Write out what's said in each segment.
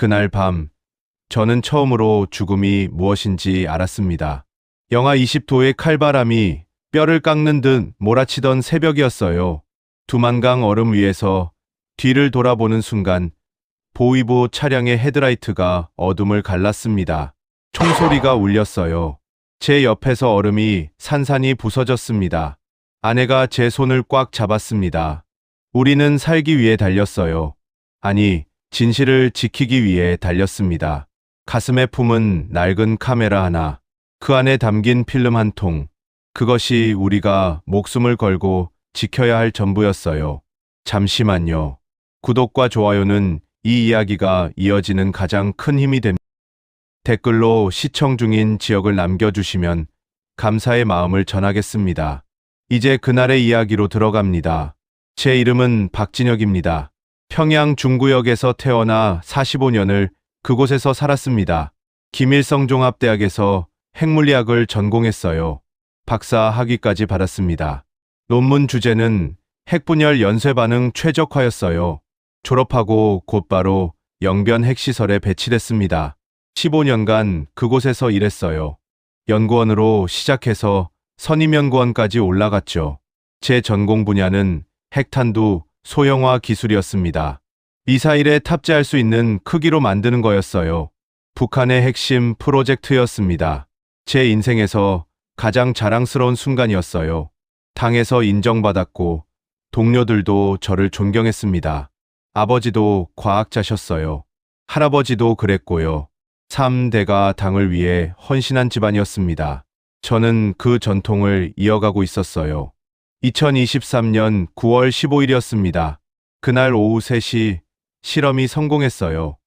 그날 밤, 저는 처음으로 죽음이 무엇인지 알았습니다. 영하 20도의 칼바람이 뼈를 깎는 듯 몰아치던 새벽이었어요. 두만강 얼음 위에서 뒤를 돌아보는 순간 보위부 차량의 헤드라이트가 어둠을 갈랐습니다. 총소리가 울렸어요. 제 옆에서 얼음이 산산이 부서졌습니다. 아내가 제 손을 꽉 잡았습니다. 우리는 살기 위해 달렸어요. 아니, 진실을 지키기 위해 달렸습니다. 가슴에 품은 낡은 카메라 하나, 그 안에 담긴 필름 한 통. 그것이 우리가 목숨을 걸고 지켜야 할 전부였어요. 잠시만요. 구독과 좋아요는 이 이야기가 이어지는 가장 큰 힘이 됩니다. 댓글로 시청 중인 지역을 남겨주시면 감사의 마음을 전하겠습니다. 이제 그날의 이야기로 들어갑니다. 제 이름은 박진혁입니다. 평양 중구역에서 태어나 45년을 그곳에서 살았습니다. 김일성종합대학에서 핵물리학을 전공했어요. 박사 학위까지 받았습니다. 논문 주제는 핵분열 연쇄 반응 최적화였어요. 졸업하고 곧바로 영변 핵시설에 배치됐습니다. 15년간 그곳에서 일했어요. 연구원으로 시작해서 선임연구원까지 올라갔죠. 제 전공 분야는 핵탄두 소형화 기술이었습니다. 미사일에 탑재할 수 있는 크기로 만드는 거였어요. 북한의 핵심 프로젝트였습니다. 제 인생에서 가장 자랑스러운 순간이었어요. 당에서 인정받았고 동료들도 저를 존경했습니다. 아버지도 과학자셨어요. 할아버지도 그랬고요. 3대가 당을 위해 헌신한 집안이었습니다. 저는 그 전통을 이어가고 있었어요. 2023년 9월 15일이었습니다. 그날 오후 3시 실험이 성공했어요.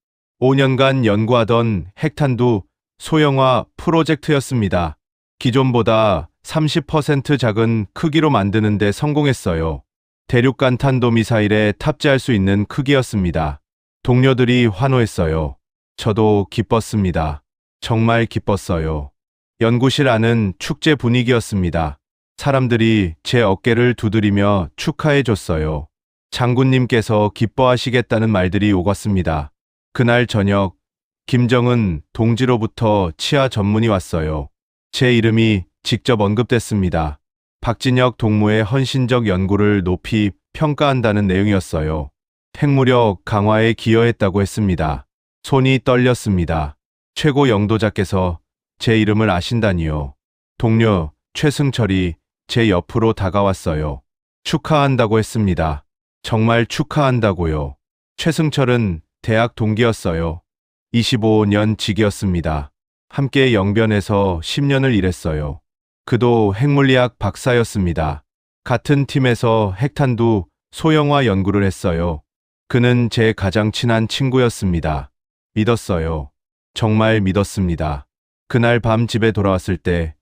5년간 연구하던 핵탄두 소형화 프로젝트였습니다. 기존보다 30% 작은 크기로 만드는 데 성공했어요. 대륙간 탄도미사일에 탑재할 수 있는 크기였습니다. 동료들이 환호했어요. 저도 기뻤습니다. 정말 기뻤어요. 연구실 안은 축제 분위기였습니다. 사람들이 제 어깨를 두드리며 축하해줬어요. 장군님께서 기뻐하시겠다는 말들이 오갔습니다. 그날 저녁, 김정은 동지로부터 치아 전문이 왔어요. 제 이름이 직접 언급됐습니다. 박진혁 동무의 헌신적 연구를 높이 평가한다는 내용이었어요. 핵무력 강화에 기여했다고 했습니다. 손이 떨렸습니다. 최고 영도자께서 제 이름을 아신다니요. 동료 최승철이 제 옆으로 다가왔어요. 축하한다고 했습니다. 정말 축하한다고요. 최승철은 대학 동기였어요. 25년 지기였습니다. 함께 영변에서 10년을 일했어요. 그도 핵물리학 박사였습니다. 같은 팀에서 핵탄두 소형화 연구를 했어요. 그는 제 가장 친한 친구였습니다. 믿었어요. 정말 믿었습니다. 그날 밤 집에 돌아왔을 때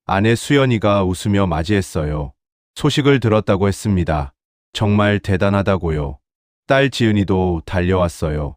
아내 수연이가 웃으며 맞이했어요. 소식을 들었다고 했습니다. 정말 대단하다고요. 딸 지은이도 달려왔어요.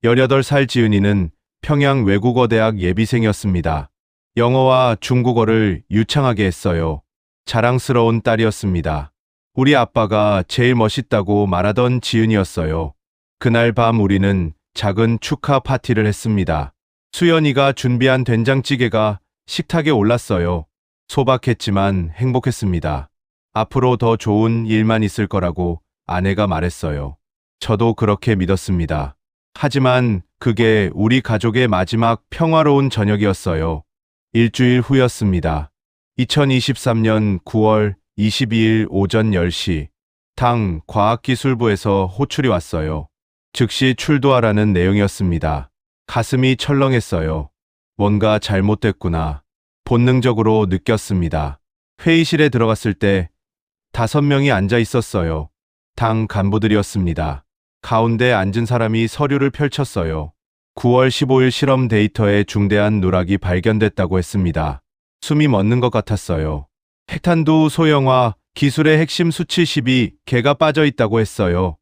18살 지은이는 평양 외국어대학 예비생이었습니다. 영어와 중국어를 유창하게 했어요. 자랑스러운 딸이었습니다. 우리 아빠가 제일 멋있다고 말하던 지은이었어요. 그날 밤 우리는 작은 축하 파티를 했습니다. 수연이가 준비한 된장찌개가 식탁에 올랐어요. 소박했지만 행복했습니다. 앞으로 더 좋은 일만 있을 거라고 아내가 말했어요. 저도 그렇게 믿었습니다. 하지만 그게 우리 가족의 마지막 평화로운 저녁이었어요. 일주일 후였습니다. 2023년 9월 22일 오전 10시, 당 과학기술부에서 호출이 왔어요. 즉시 출두하라는 내용이었습니다. 가슴이 철렁했어요. 뭔가 잘못됐구나. 본능적으로 느꼈습니다. 회의실에 들어갔을 때 5명이 앉아 있었어요. 당 간부들이었습니다. 가운데 앉은 사람이 서류를 펼쳤어요. 9월 15일 실험 데이터에 중대한 누락이 발견됐다고 했습니다. 숨이 멎는 것 같았어요. 핵탄두 소형화 기술의 핵심 수치 12개가 빠져 있다고 했어요.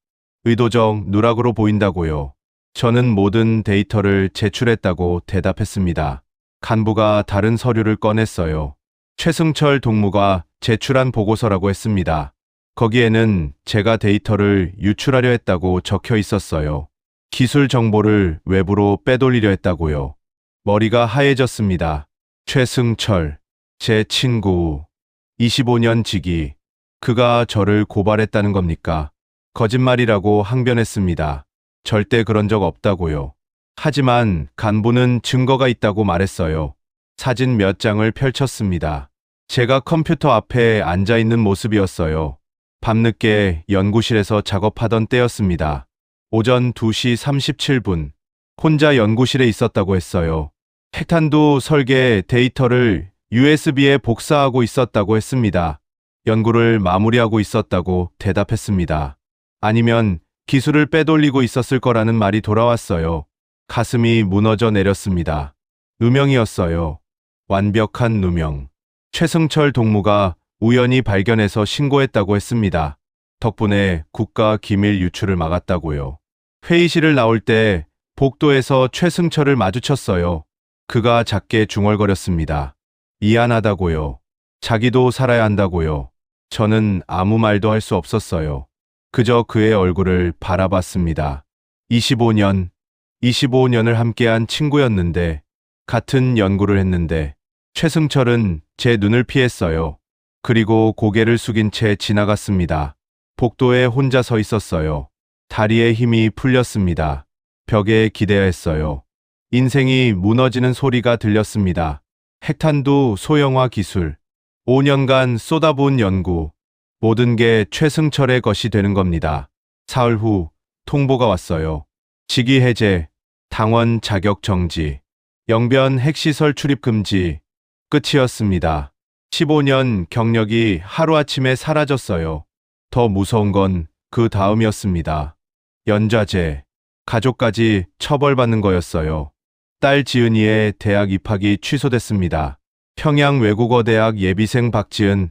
의도적 누락으로 보인다고요. 저는 모든 데이터를 제출했다고 대답했습니다. 간부가 다른 서류를 꺼냈어요. 최승철 동무가 제출한 보고서라고 했습니다. 거기에는 제가 데이터를 유출하려 했다고 적혀 있었어요. 기술 정보를 외부로 빼돌리려 했다고요. 머리가 하얘졌습니다. 최승철, 제 친구, 25년 지기. 그가 저를 고발했다는 겁니까? 거짓말이라고 항변했습니다. 절대 그런 적 없다고요. 하지만 간부는 증거가 있다고 말했어요. 사진 몇 장을 펼쳤습니다. 제가 컴퓨터 앞에 앉아 있는 모습이었어요. 밤늦게 연구실에서 작업하던 때였습니다. 오전 2시 37분. 혼자 연구실에 있었다고 했어요. 핵탄두 설계 데이터를 USB에 복사하고 있었다고 했습니다. 연구를 마무리하고 있었다고 대답했습니다. 아니면 기술을 빼돌리고 있었을 거라는 말이 돌아왔어요. 가슴이 무너져 내렸습니다. 누명이었어요. 완벽한 누명. 최승철 동무가 우연히 발견해서 신고했다고 했습니다. 덕분에 국가 기밀 유출을 막았다고요. 회의실을 나올 때 복도에서 최승철을 마주쳤어요. 그가 작게 중얼거렸습니다. 미안하다고요. 자기도 살아야 한다고요. 저는 아무 말도 할 수 없었어요. 그저 그의 얼굴을 바라봤습니다. 25년을 함께한 친구였는데, 같은 연구를 했는데, 최승철은 제 눈을 피했어요. 그리고 고개를 숙인 채 지나갔습니다. 복도에 혼자 서 있었어요. 다리에 힘이 풀렸습니다. 벽에 기대야 했어요. 인생이 무너지는 소리가 들렸습니다. 핵탄두 소형화 기술, 5년간 쏟아부은 연구, 모든 게 최승철의 것이 되는 겁니다. 사흘 후 통보가 왔어요. 직위 해제, 당원 자격 정지, 영변 핵시설 출입 금지, 끝이었습니다. 15년 경력이 하루아침에 사라졌어요. 더 무서운 건 그 다음이었습니다. 연좌제, 가족까지 처벌받는 거였어요. 딸 지은이의 대학 입학이 취소됐습니다. 평양외국어대학 예비생 박지은,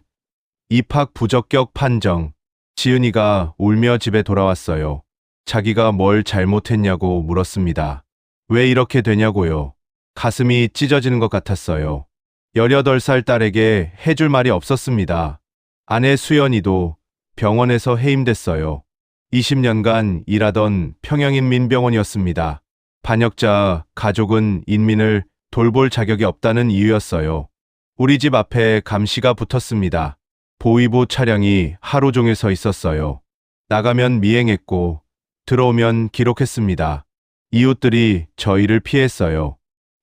입학 부적격 판정. 지은이가 울며 집에 돌아왔어요. 자기가 뭘 잘못했냐고 물었습니다. 왜 이렇게 되냐고요. 가슴이 찢어지는 것 같았어요. 18살 딸에게 해줄 말이 없었습니다. 아내 수연이도 병원에서 해임됐어요. 20년간 일하던 평양인민병원이었습니다. 반역자 가족은 인민을 돌볼 자격이 없다는 이유였어요. 우리 집 앞에 감시가 붙었습니다. 보위부 차량이 하루 종일 서 있었어요. 나가면 미행했고 들어오면 기록했습니다. 이웃들이 저희를 피했어요.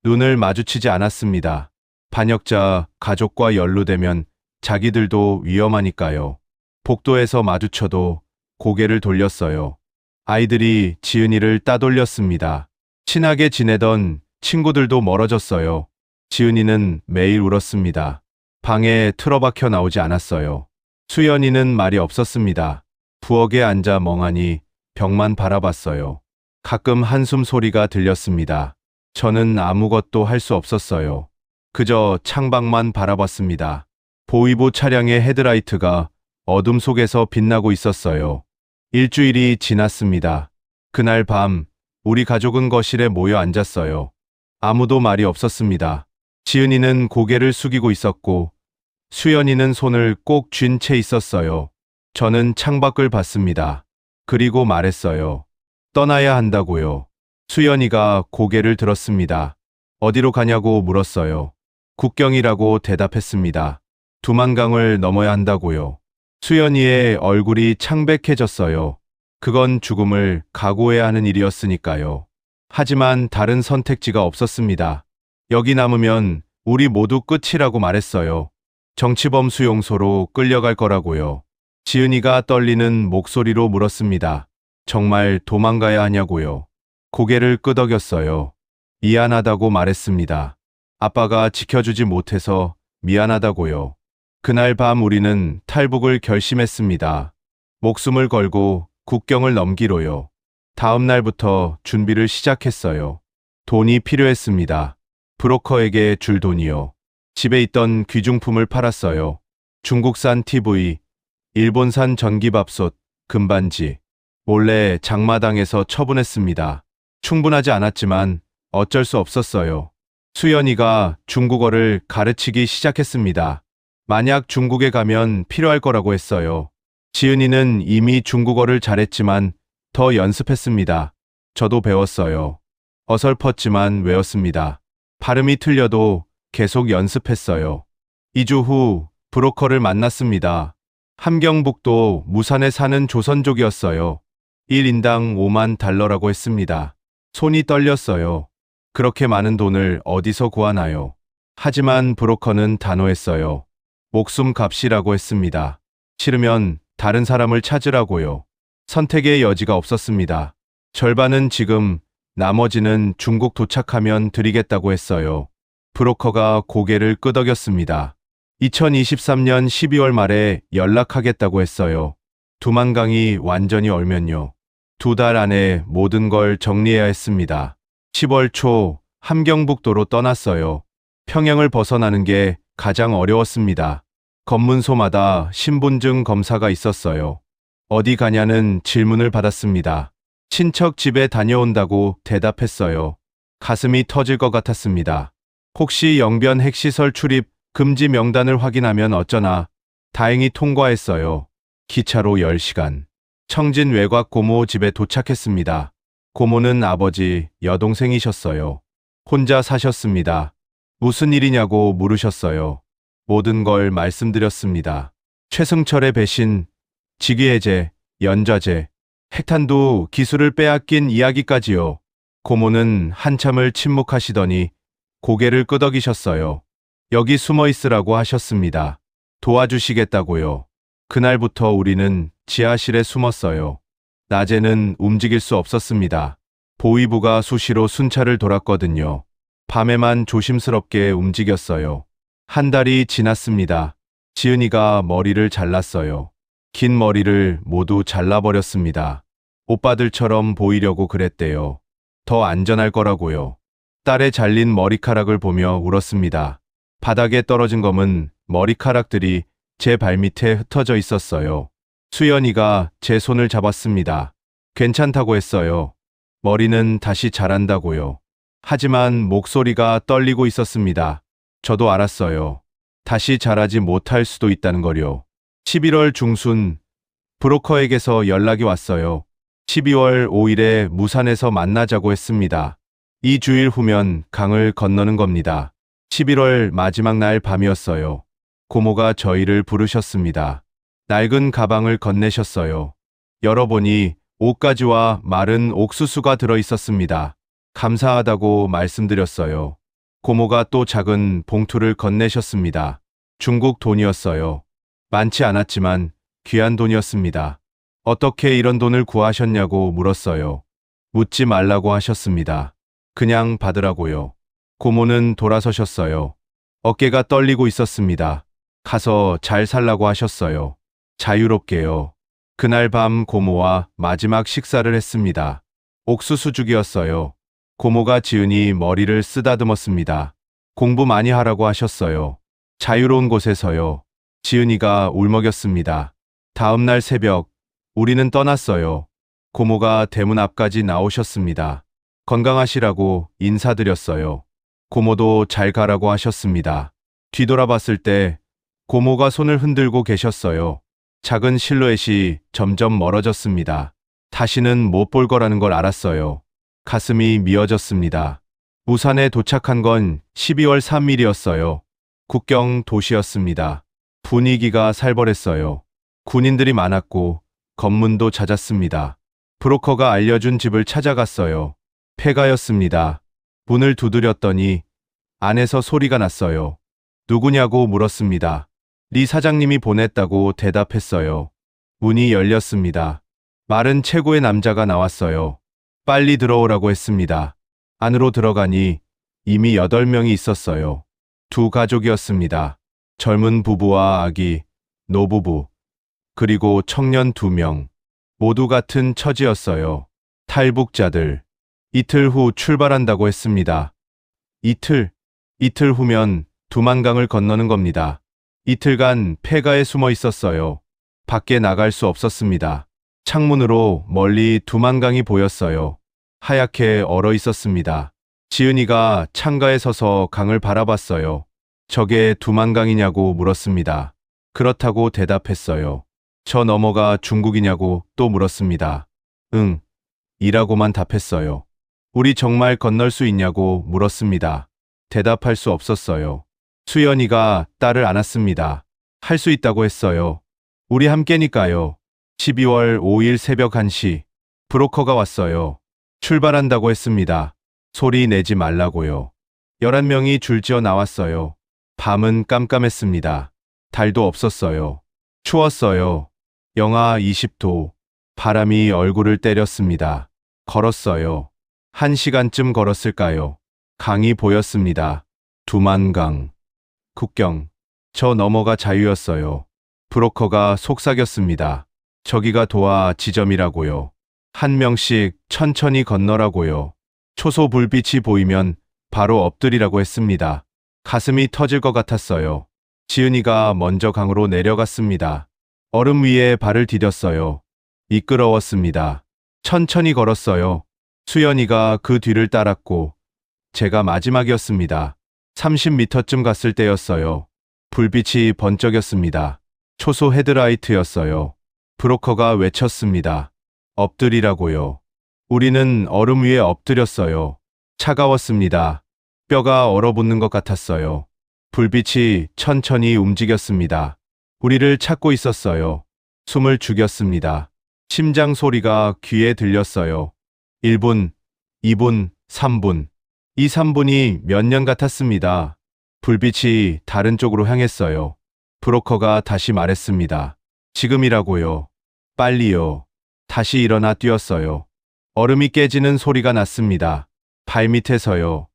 눈을 마주치지 않았습니다. 반역자 가족과 연루되면 자기들도 위험하니까요. 복도에서 마주쳐도 고개를 돌렸어요. 아이들이 지은이를 따돌렸습니다. 친하게 지내던 친구들도 멀어졌어요. 지은이는 매일 울었습니다. 방에 틀어박혀 나오지 않았어요. 수연이는 말이 없었습니다. 부엌에 앉아 멍하니 벽만 바라봤어요. 가끔 한숨 소리가 들렸습니다. 저는 아무것도 할 수 없었어요. 그저 창밖만 바라봤습니다. 보위부 차량의 헤드라이트가 어둠 속에서 빛나고 있었어요. 일주일이 지났습니다. 그날 밤 우리 가족은 거실에 모여 앉았어요. 아무도 말이 없었습니다. 지은이는 고개를 숙이고 있었고 수연이는 손을 꼭 쥔 채 있었어요. 저는 창밖을 봤습니다. 그리고 말했어요. 떠나야 한다고요. 수연이가 고개를 들었습니다. 어디로 가냐고 물었어요. 국경이라고 대답했습니다. 두만강을 넘어야 한다고요. 수연이의 얼굴이 창백해졌어요. 그건 죽음을 각오해야 하는 일이었으니까요. 하지만 다른 선택지가 없었습니다. 여기 남으면 우리 모두 끝이라고 말했어요. 정치범 수용소로 끌려갈 거라고요. 지은이가 떨리는 목소리로 물었습니다. 정말 도망가야 하냐고요. 고개를 끄덕였어요. 미안하다고 말했습니다. 아빠가 지켜주지 못해서 미안하다고요. 그날 밤 우리는 탈북을 결심했습니다. 목숨을 걸고 국경을 넘기로요. 다음 날부터 준비를 시작했어요. 돈이 필요했습니다. 브로커에게 줄 돈이요. 집에 있던 귀중품을 팔았어요. 중국산 TV, 일본산 전기밥솥, 금반지. 몰래 장마당에서 처분했습니다. 충분하지 않았지만 어쩔 수 없었어요. 수연이가 중국어를 가르치기 시작했습니다. 만약 중국에 가면 필요할 거라고 했어요. 지은이는 이미 중국어를 잘했지만 더 연습했습니다. 저도 배웠어요. 어설펐지만 외웠습니다. 발음이 틀려도 계속 연습했어요. 2주 후 브로커를 만났습니다. 함경북도 무산에 사는 조선족이었어요. 1인당 5만 달러라고 했습니다. 손이 떨렸어요. 그렇게 많은 돈을 어디서 구하나요? 하지만 브로커는 단호했어요. 목숨 값이라고 했습니다. 싫으면 다른 사람을 찾으라고요. 선택의 여지가 없었습니다. 절반은 지금, 나머지는 중국 도착하면 드리겠다고 했어요. 브로커가 고개를 끄덕였습니다. 2023년 12월 말에 연락하겠다고 했어요. 두만강이 완전히 얼면요. 2달 안에 모든 걸 정리해야 했습니다. 10월 초 함경북도로 떠났어요. 평양을 벗어나는 게 가장 어려웠습니다. 검문소마다 신분증 검사가 있었어요. 어디 가냐는 질문을 받았습니다. 친척 집에 다녀온다고 대답했어요. 가슴이 터질 것 같았습니다. 혹시 영변 핵시설 출입 금지 명단을 확인하면 어쩌나. 다행히 통과했어요. 기차로 10시간. 청진 외곽 고모 집에 도착했습니다. 고모는 아버지, 여동생이셨어요. 혼자 사셨습니다. 무슨 일이냐고 물으셨어요. 모든 걸 말씀드렸습니다. 최승철의 배신, 직위해제, 연좌제, 핵탄두 기술을 빼앗긴 이야기까지요. 고모는 한참을 침묵하시더니 고개를 끄덕이셨어요. 여기 숨어 있으라고 하셨습니다. 도와주시겠다고요. 그날부터 우리는 지하실에 숨었어요. 낮에는 움직일 수 없었습니다. 보위부가 수시로 순찰을 돌았거든요. 밤에만 조심스럽게 움직였어요. 한 달이 지났습니다. 지은이가 머리를 잘랐어요. 긴 머리를 모두 잘라버렸습니다. 오빠들처럼 보이려고 그랬대요. 더 안전할 거라고요. 딸의 잘린 머리카락을 보며 울었습니다. 바닥에 떨어진 검은 머리카락들이 제 발밑에 흩어져 있었어요. 수연이가 제 손을 잡았습니다. 괜찮다고 했어요. 머리는 다시 자란다고요. 하지만 목소리가 떨리고 있었습니다. 저도 알았어요. 다시 자라지 못할 수도 있다는 거요. 11월 중순 브로커에게서 연락이 왔어요. 12월 5일에 무산에서 만나자고 했습니다. 2주일 후면 강을 건너는 겁니다. 11월 마지막 날 밤이었어요. 고모가 저희를 부르셨습니다. 낡은 가방을 건네셨어요. 열어보니 옷가지와 마른 옥수수가 들어 있었습니다. 감사하다고 말씀드렸어요. 고모가 또 작은 봉투를 건네셨습니다. 중국 돈이었어요. 많지 않았지만 귀한 돈이었습니다. 어떻게 이런 돈을 구하셨냐고 물었어요. 묻지 말라고 하셨습니다. 그냥 받으라고요. 고모는 돌아서셨어요. 어깨가 떨리고 있었습니다. 가서 잘 살라고 하셨어요. 자유롭게요. 그날 밤 고모와 마지막 식사를 했습니다. 옥수수죽이었어요. 고모가 지은이 머리를 쓰다듬었습니다. 공부 많이 하라고 하셨어요. 자유로운 곳에서요. 지은이가 울먹였습니다. 다음 날 새벽, 우리는 떠났어요. 고모가 대문 앞까지 나오셨습니다. 건강하시라고 인사드렸어요. 고모도 잘 가라고 하셨습니다. 뒤돌아봤을 때 고모가 손을 흔들고 계셨어요. 작은 실루엣이 점점 멀어졌습니다. 다시는 못 볼 거라는 걸 알았어요. 가슴이 미어졌습니다. 무산에 도착한 건 12월 3일이었어요. 국경 도시였습니다. 분위기가 살벌했어요. 군인들이 많았고 검문도 잦았습니다. 브로커가 알려준 집을 찾아갔어요. 폐가였습니다. 문을 두드렸더니 안에서 소리가 났어요. 누구냐고 물었습니다. 리 사장님이 보냈다고 대답했어요. 문이 열렸습니다. 마른 최고의 남자가 나왔어요. 빨리 들어오라고 했습니다. 안으로 들어가니 이미 8명이 있었어요. 두 가족이었습니다. 젊은 부부와 아기, 노부부, 그리고 청년 2명. 모두 같은 처지였어요. 탈북자들. 이틀 후 출발한다고 했습니다. 이틀 후면 두만강을 건너는 겁니다. 이틀간 폐가에 숨어 있었어요. 밖에 나갈 수 없었습니다. 창문으로 멀리 두만강이 보였어요. 하얗게 얼어 있었습니다. 지은이가 창가에 서서 강을 바라봤어요. 저게 두만강이냐고 물었습니다. 그렇다고 대답했어요. 저 너머가 중국이냐고 또 물었습니다. 응. 이라고만 답했어요. 우리 정말 건널 수 있냐고 물었습니다. 대답할 수 없었어요. 수연이가 딸을 안았습니다. 할 수 있다고 했어요. 우리 함께니까요. 12월 5일 새벽 1시, 브로커가 왔어요. 출발한다고 했습니다. 소리 내지 말라고요. 11명이 줄지어 나왔어요. 밤은 깜깜했습니다. 달도 없었어요. 추웠어요. 영하 20도. 바람이 얼굴을 때렸습니다. 걸었어요. 1시간쯤 걸었을까요? 강이 보였습니다. 두만강. 국경. 저 너머가 자유였어요. 브로커가 속삭였습니다. 저기가 도하 지점이라고요. 한 명씩 천천히 건너라고요. 초소 불빛이 보이면 바로 엎드리라고 했습니다. 가슴이 터질 것 같았어요. 지은이가 먼저 강으로 내려갔습니다. 얼음 위에 발을 디뎠어요. 미끄러웠습니다. 천천히 걸었어요. 수연이가 그 뒤를 따랐고 제가 마지막이었습니다. 30m쯤 갔을 때였어요. 불빛이 번쩍였습니다. 초소 헤드라이트였어요. 브로커가 외쳤습니다. 엎드리라고요. 우리는 얼음 위에 엎드렸어요. 차가웠습니다. 뼈가 얼어붙는 것 같았어요. 불빛이 천천히 움직였습니다. 우리를 찾고 있었어요. 숨을 죽였습니다. 심장 소리가 귀에 들렸어요. 1분, 2분, 3분. 이 3분이 몇 년 같았습니다. 불빛이 다른 쪽으로 향했어요. 브로커가 다시 말했습니다. 지금이라고요. 빨리요. 다시 일어나 뛰었어요. 얼음이 깨지는 소리가 났습니다. 발밑에서요.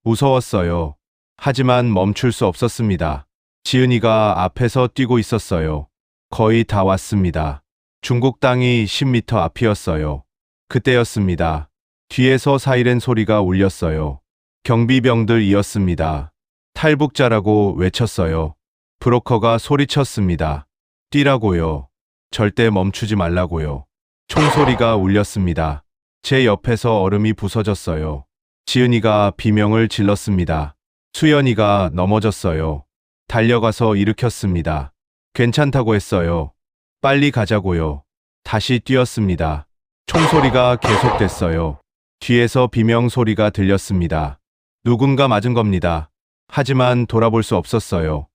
무서웠어요. 하지만 멈출 수 없었습니다. 지은이가 앞에서 뛰고 있었어요. 거의 다 왔습니다. 중국 땅이 10m 앞이었어요. 그때였습니다. 뒤에서 사이렌 소리가 울렸어요. 경비병들이었습니다. 탈북자라고 외쳤어요. 브로커가 소리쳤습니다. 뛰라고요. 절대 멈추지 말라고요. 총소리가 울렸습니다. 제 옆에서 얼음이 부서졌어요. 지은이가 비명을 질렀습니다. 수연이가 넘어졌어요. 달려가서 일으켰습니다. 괜찮다고 했어요. 빨리 가자고요. 다시 뛰었습니다. 총소리가 계속됐어요. 뒤에서 비명 소리가 들렸습니다. 누군가 맞은 겁니다. 하지만 돌아볼 수 없었어요.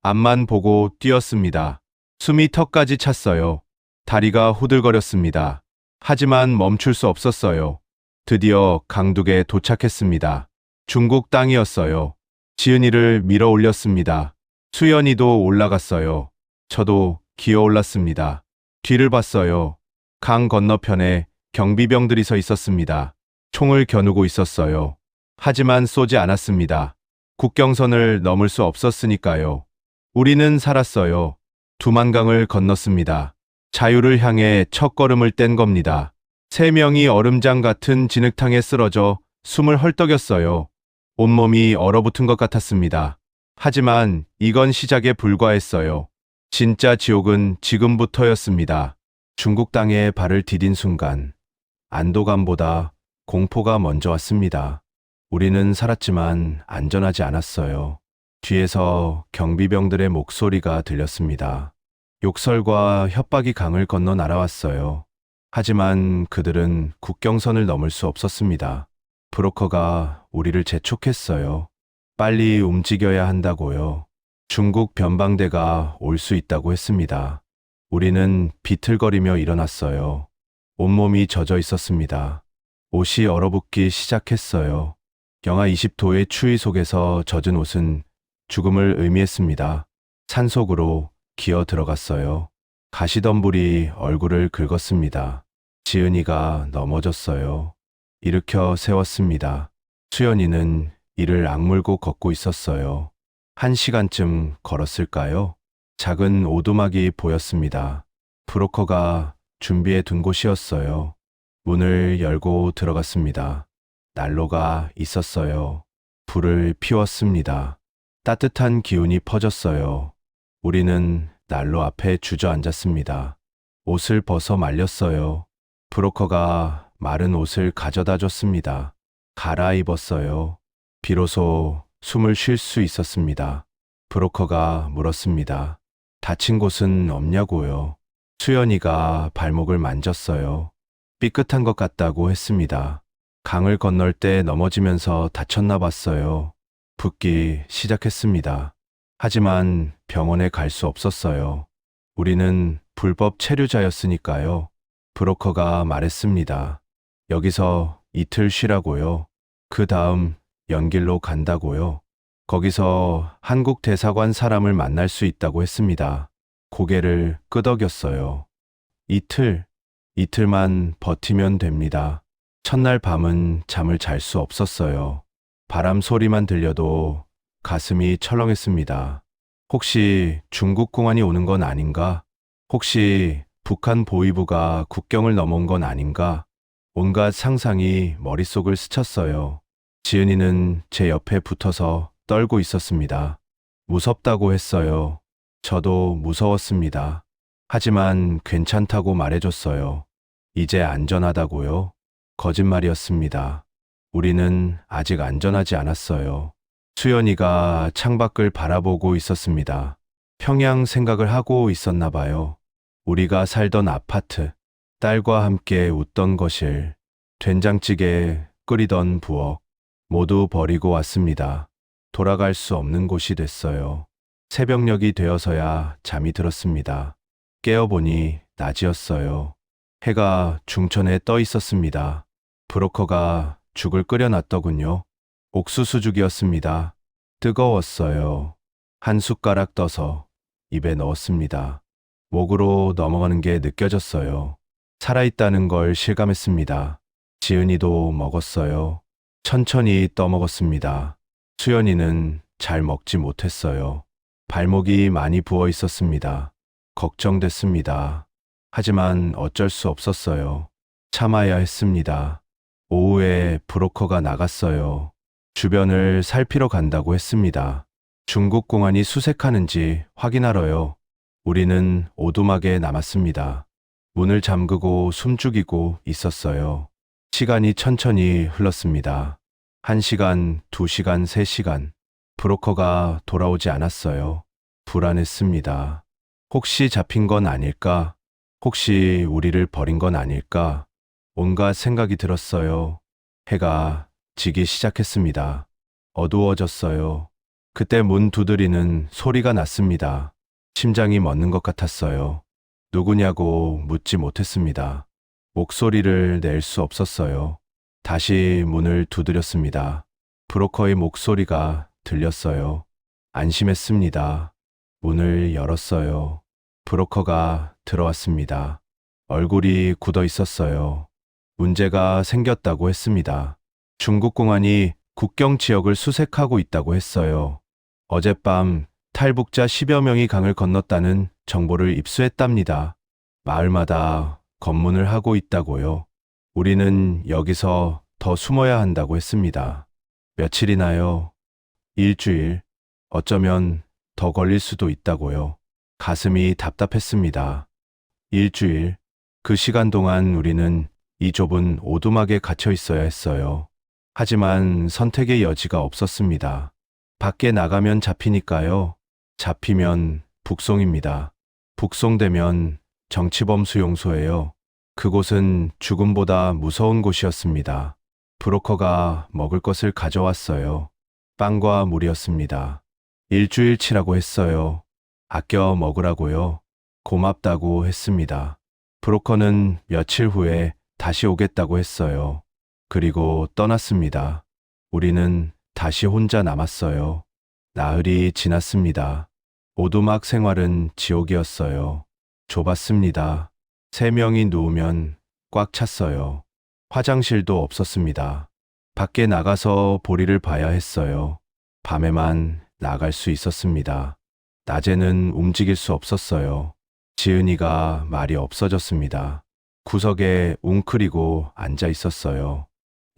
앞만 보고 뛰었습니다. 숨이 턱까지 찼어요. 다리가 후들거렸습니다. 하지만 멈출 수 없었어요. 드디어 강둑에 도착했습니다. 중국 땅이었어요. 지은이를 밀어 올렸습니다. 수연이도 올라갔어요. 저도 기어 올랐습니다. 뒤를 봤어요. 강 건너편에 경비병들이 서 있었습니다. 총을 겨누고 있었어요. 하지만 쏘지 않았습니다. 국경선을 넘을 수 없었으니까요. 우리는 살았어요. 두만강을 건넜습니다. 자유를 향해 첫걸음을 뗀 겁니다. 3명이 얼음장 같은 진흙탕에 쓰러져 숨을 헐떡였어요. 온몸이 얼어붙은 것 같았습니다. 하지만 이건 시작에 불과했어요. 진짜 지옥은 지금부터였습니다. 중국 땅에 발을 디딘 순간 안도감보다 공포가 먼저 왔습니다. 우리는 살았지만 안전하지 않았어요. 뒤에서 경비병들의 목소리가 들렸습니다. 욕설과 협박이 강을 건너 날아왔어요. 하지만 그들은 국경선을 넘을 수 없었습니다. 브로커가 우리를 재촉했어요. 빨리 움직여야 한다고요. 중국 변방대가 올 수 있다고 했습니다. 우리는 비틀거리며 일어났어요. 온몸이 젖어 있었습니다. 옷이 얼어붙기 시작했어요. 영하 20도의 추위 속에서 젖은 옷은 죽음을 의미했습니다. 산속으로 기어 들어갔어요. 가시덤불이 얼굴을 긁었습니다. 지은이가 넘어졌어요. 일으켜 세웠습니다. 수연이는 이를 악물고 걷고 있었어요. 1시간쯤 걸었을까요? 작은 오두막이 보였습니다. 브로커가 준비해 둔 곳이었어요. 문을 열고 들어갔습니다. 난로가 있었어요. 불을 피웠습니다. 따뜻한 기운이 퍼졌어요. 우리는 난로 앞에 주저앉았습니다. 옷을 벗어 말렸어요. 브로커가 마른 옷을 가져다 줬습니다. 갈아입었어요. 비로소 숨을 쉴 수 있었습니다. 브로커가 물었습니다. 다친 곳은 없냐고요. 수연이가 발목을 만졌어요. 삐끗한 것 같다고 했습니다. 강을 건널 때 넘어지면서 다쳤나 봤어요. 붓기 시작했습니다. 하지만 병원에 갈 수 없었어요. 우리는 불법 체류자였으니까요. 브로커가 말했습니다. 여기서 이틀 쉬라고요. 그 다음 연길로 간다고요. 거기서 한국 대사관 사람을 만날 수 있다고 했습니다. 고개를 끄덕였어요. 이틀만 버티면 됩니다. 첫날 밤은 잠을 잘 수 없었어요. 바람 소리만 들려도 가슴이 철렁했습니다. 혹시 중국 공안이 오는 건 아닌가? 혹시 북한 보위부가 국경을 넘어온 건 아닌가? 온갖 상상이 머릿속을 스쳤어요. 지은이는 제 옆에 붙어서 떨고 있었습니다. 무섭다고 했어요. 저도 무서웠습니다. 하지만 괜찮다고 말해줬어요. 이제 안전하다고요? 거짓말이었습니다. 우리는 아직 안전하지 않았어요. 수연이가 창밖을 바라보고 있었습니다. 평양 생각을 하고 있었나 봐요. 우리가 살던 아파트, 딸과 함께 웃던 거실, 된장찌개 끓이던 부엌, 모두 버리고 왔습니다. 돌아갈 수 없는 곳이 됐어요. 새벽녘이 되어서야 잠이 들었습니다. 깨어보니 낮이었어요. 해가 중천에 떠 있었습니다. 브로커가 죽을 끓여놨더군요. 옥수수죽이었습니다. 뜨거웠어요. 한 숟가락 떠서 입에 넣었습니다. 목으로 넘어가는 게 느껴졌어요. 살아있다는 걸 실감했습니다. 지은이도 먹었어요. 천천히 떠먹었습니다. 수연이는 잘 먹지 못했어요. 발목이 많이 부어 있었습니다. 걱정됐습니다. 하지만 어쩔 수 없었어요. 참아야 했습니다. 오후에 브로커가 나갔어요. 주변을 살피러 간다고 했습니다. 중국 공안이 수색하는지 확인하러요. 우리는 오두막에 남았습니다. 문을 잠그고 숨죽이고 있었어요. 시간이 천천히 흘렀습니다. 1시간, 2시간, 3시간. 브로커가 돌아오지 않았어요. 불안했습니다. 혹시 잡힌 건 아닐까? 혹시 우리를 버린 건 아닐까? 온갖 생각이 들었어요. 해가 지기 시작했습니다. 어두워졌어요. 그때 문 두드리는 소리가 났습니다. 심장이 멎는 것 같았어요. 누구냐고 묻지 못했습니다. 목소리를 낼 수 없었어요. 다시 문을 두드렸습니다. 브로커의 목소리가 들렸어요. 안심했습니다. 문을 열었어요. 브로커가 들어왔습니다. 얼굴이 굳어 있었어요. 문제가 생겼다고 했습니다. 중국 공안이 국경 지역을 수색하고 있다고 했어요. 어젯밤 탈북자 10여 명이 강을 건넜다는 정보를 입수했답니다. 마을마다 검문을 하고 있다고요. 우리는 여기서 더 숨어야 한다고 했습니다. 며칠이나요? 일주일, 어쩌면 더 걸릴 수도 있다고요. 가슴이 답답했습니다. 일주일, 그 시간 동안 우리는 이 좁은 오두막에 갇혀 있어야 했어요. 하지만 선택의 여지가 없었습니다. 밖에 나가면 잡히니까요. 잡히면 북송입니다. 북송되면 정치범 수용소예요. 그곳은 죽음보다 무서운 곳이었습니다. 브로커가 먹을 것을 가져왔어요. 빵과 물이었습니다. 일주일치라고 했어요. 아껴 먹으라고요. 고맙다고 했습니다. 브로커는 며칠 후에 다시 오겠다고 했어요. 그리고 떠났습니다. 우리는 다시 혼자 남았어요. 나흘이 지났습니다. 오두막 생활은 지옥이었어요. 좁았습니다. 3명이 누우면 꽉 찼어요. 화장실도 없었습니다. 밖에 나가서 볼일을 봐야 했어요. 밤에만 나갈 수 있었습니다. 낮에는 움직일 수 없었어요. 지은이가 말이 없어졌습니다. 구석에 웅크리고 앉아 있었어요.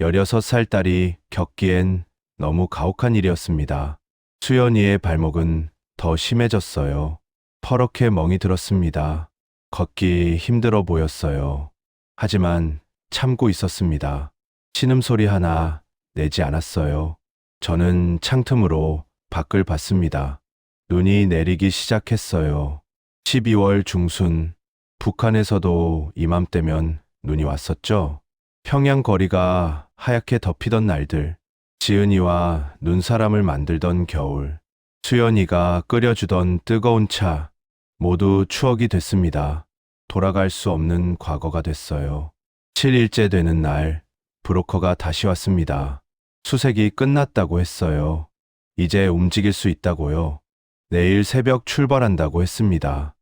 16살 딸이 겪기엔 너무 가혹한 일이었습니다. 수연이의 발목은 더 심해졌어요. 퍼렇게 멍이 들었습니다. 걷기 힘들어 보였어요. 하지만 참고 있었습니다. 신음소리 하나 내지 않았어요. 저는 창틈으로 밖을 봤습니다. 눈이 내리기 시작했어요. 12월 중순, 북한에서도 이맘때면 눈이 왔었죠. 평양 거리가 하얗게 덮이던 날들, 지은이와 눈사람을 만들던 겨울, 수연이가 끓여주던 뜨거운 차, 모두 추억이 됐습니다. 돌아갈 수 없는 과거가 됐어요. 7일째 되는 날, 브로커가 다시 왔습니다. 수색이 끝났다고 했어요. 이제 움직일 수 있다고요. 내일 새벽 출발한다고 했습니다.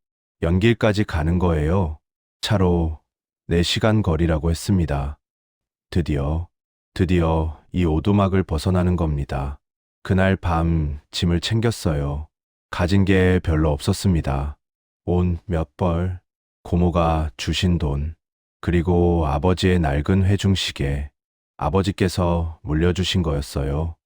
연길까지 가는 거예요. 차로 4시간 거리라고 했습니다. 드디어 이 오두막을 벗어나는 겁니다. 그날 밤 짐을 챙겼어요. 가진 게 별로 없었습니다. 옷 몇 벌, 고모가 주신 돈, 그리고 아버지의 낡은 회중시계, 아버지께서 물려주신 거였어요.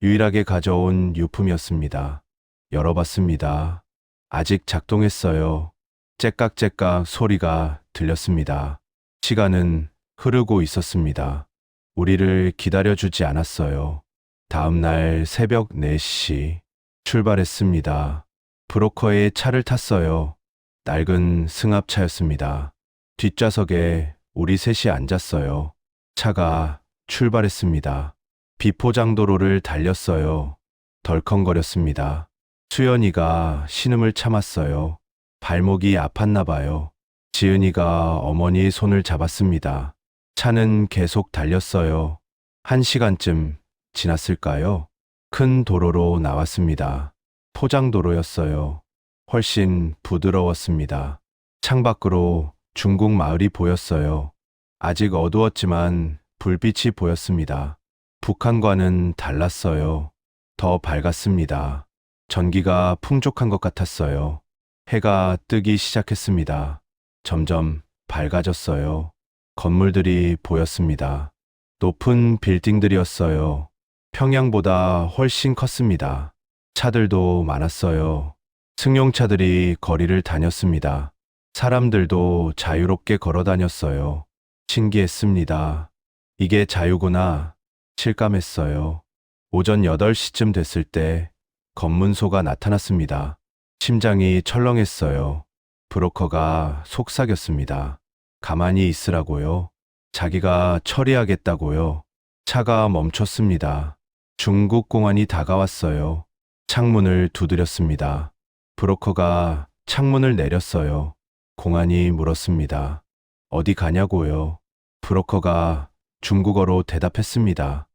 유일하게 가져온 유품이었습니다. 열어봤습니다. 아직 작동했어요. 째깍째깍 소리가 들렸습니다. 시간은 흐르고 있었습니다. 우리를 기다려주지 않았어요. 다음 날 새벽 4시 출발했습니다. 브로커의 차를 탔어요. 낡은 승합차였습니다. 뒷좌석에 우리 셋이 앉았어요. 차가 출발했습니다. 비포장도로를 달렸어요. 덜컹거렸습니다. 수연이가 신음을 참았어요. 발목이 아팠나 봐요. 지은이가 어머니의 손을 잡았습니다. 차는 계속 달렸어요. 1시간쯤 지났을까요? 큰 도로로 나왔습니다. 포장도로였어요. 훨씬 부드러웠습니다. 창밖으로 중국 마을이 보였어요. 아직 어두웠지만 불빛이 보였습니다. 북한과는 달랐어요. 더 밝았습니다. 전기가 풍족한 것 같았어요. 해가 뜨기 시작했습니다. 점점 밝아졌어요. 건물들이 보였습니다. 높은 빌딩들이었어요. 평양보다 훨씬 컸습니다. 차들도 많았어요. 승용차들이 거리를 다녔습니다. 사람들도 자유롭게 걸어 다녔어요. 신기했습니다. 이게 자유구나. 실감했어요. 오전 8시쯤 됐을 때 검문소가 나타났습니다. 심장이 철렁했어요. 브로커가 속삭였습니다. 가만히 있으라고요. 자기가 처리하겠다고요. 차가 멈췄습니다. 중국 공안이 다가왔어요. 창문을 두드렸습니다. 브로커가 창문을 내렸어요. 공안이 물었습니다. 어디 가냐고요. 브로커가 중국어로 대답했습니다.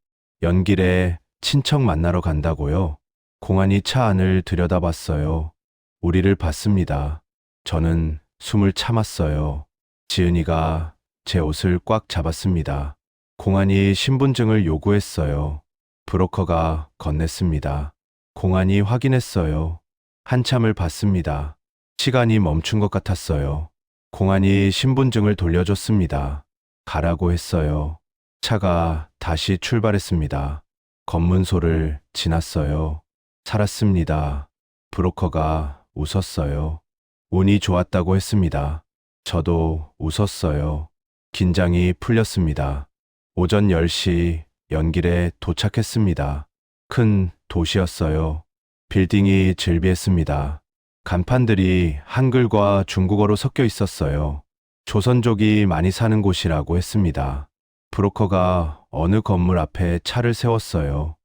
연길에 친척 만나러 간다고요. 공안이 차 안을 들여다봤어요. 우리를 봤습니다. 저는 숨을 참았어요. 지은이가 제 옷을 꽉 잡았습니다. 공안이 신분증을 요구했어요. 브로커가 건넸습니다. 공안이 확인했어요. 한참을 봤습니다. 시간이 멈춘 것 같았어요. 공안이 신분증을 돌려줬습니다. 가라고 했어요. 차가 다시 출발했습니다. 검문소를 지났어요. 살았습니다. 브로커가 웃었어요. 운이 좋았다고 했습니다. 저도 웃었어요. 긴장이 풀렸습니다. 오전 10시 연길에 도착했습니다. 큰 도시였어요. 빌딩이 즐비했습니다. 간판들이 한글과 중국어로 섞여 있었어요. 조선족이 많이 사는 곳이라고 했습니다. 브로커가 어느 건물 앞에 차를 세웠어요.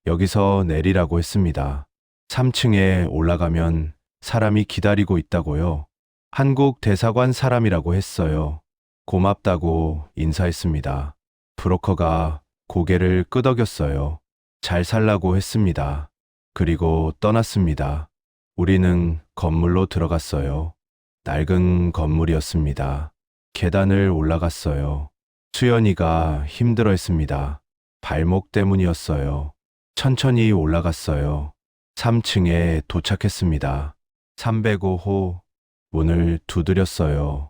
여기서 내리라고 했습니다. 3층에 올라가면 사람이 기다리고 있다고요. 한국 대사관 사람이라고 했어요. 고맙다고 인사했습니다. 브로커가 고개를 끄덕였어요. 잘 살라고 했습니다. 그리고 떠났습니다. 우리는 건물로 들어갔어요. 낡은 건물이었습니다. 계단을 올라갔어요. 수연이가 힘들어했습니다. 발목 때문이었어요. 천천히 올라갔어요. 3층에 도착했습니다. 305호 문을 두드렸어요.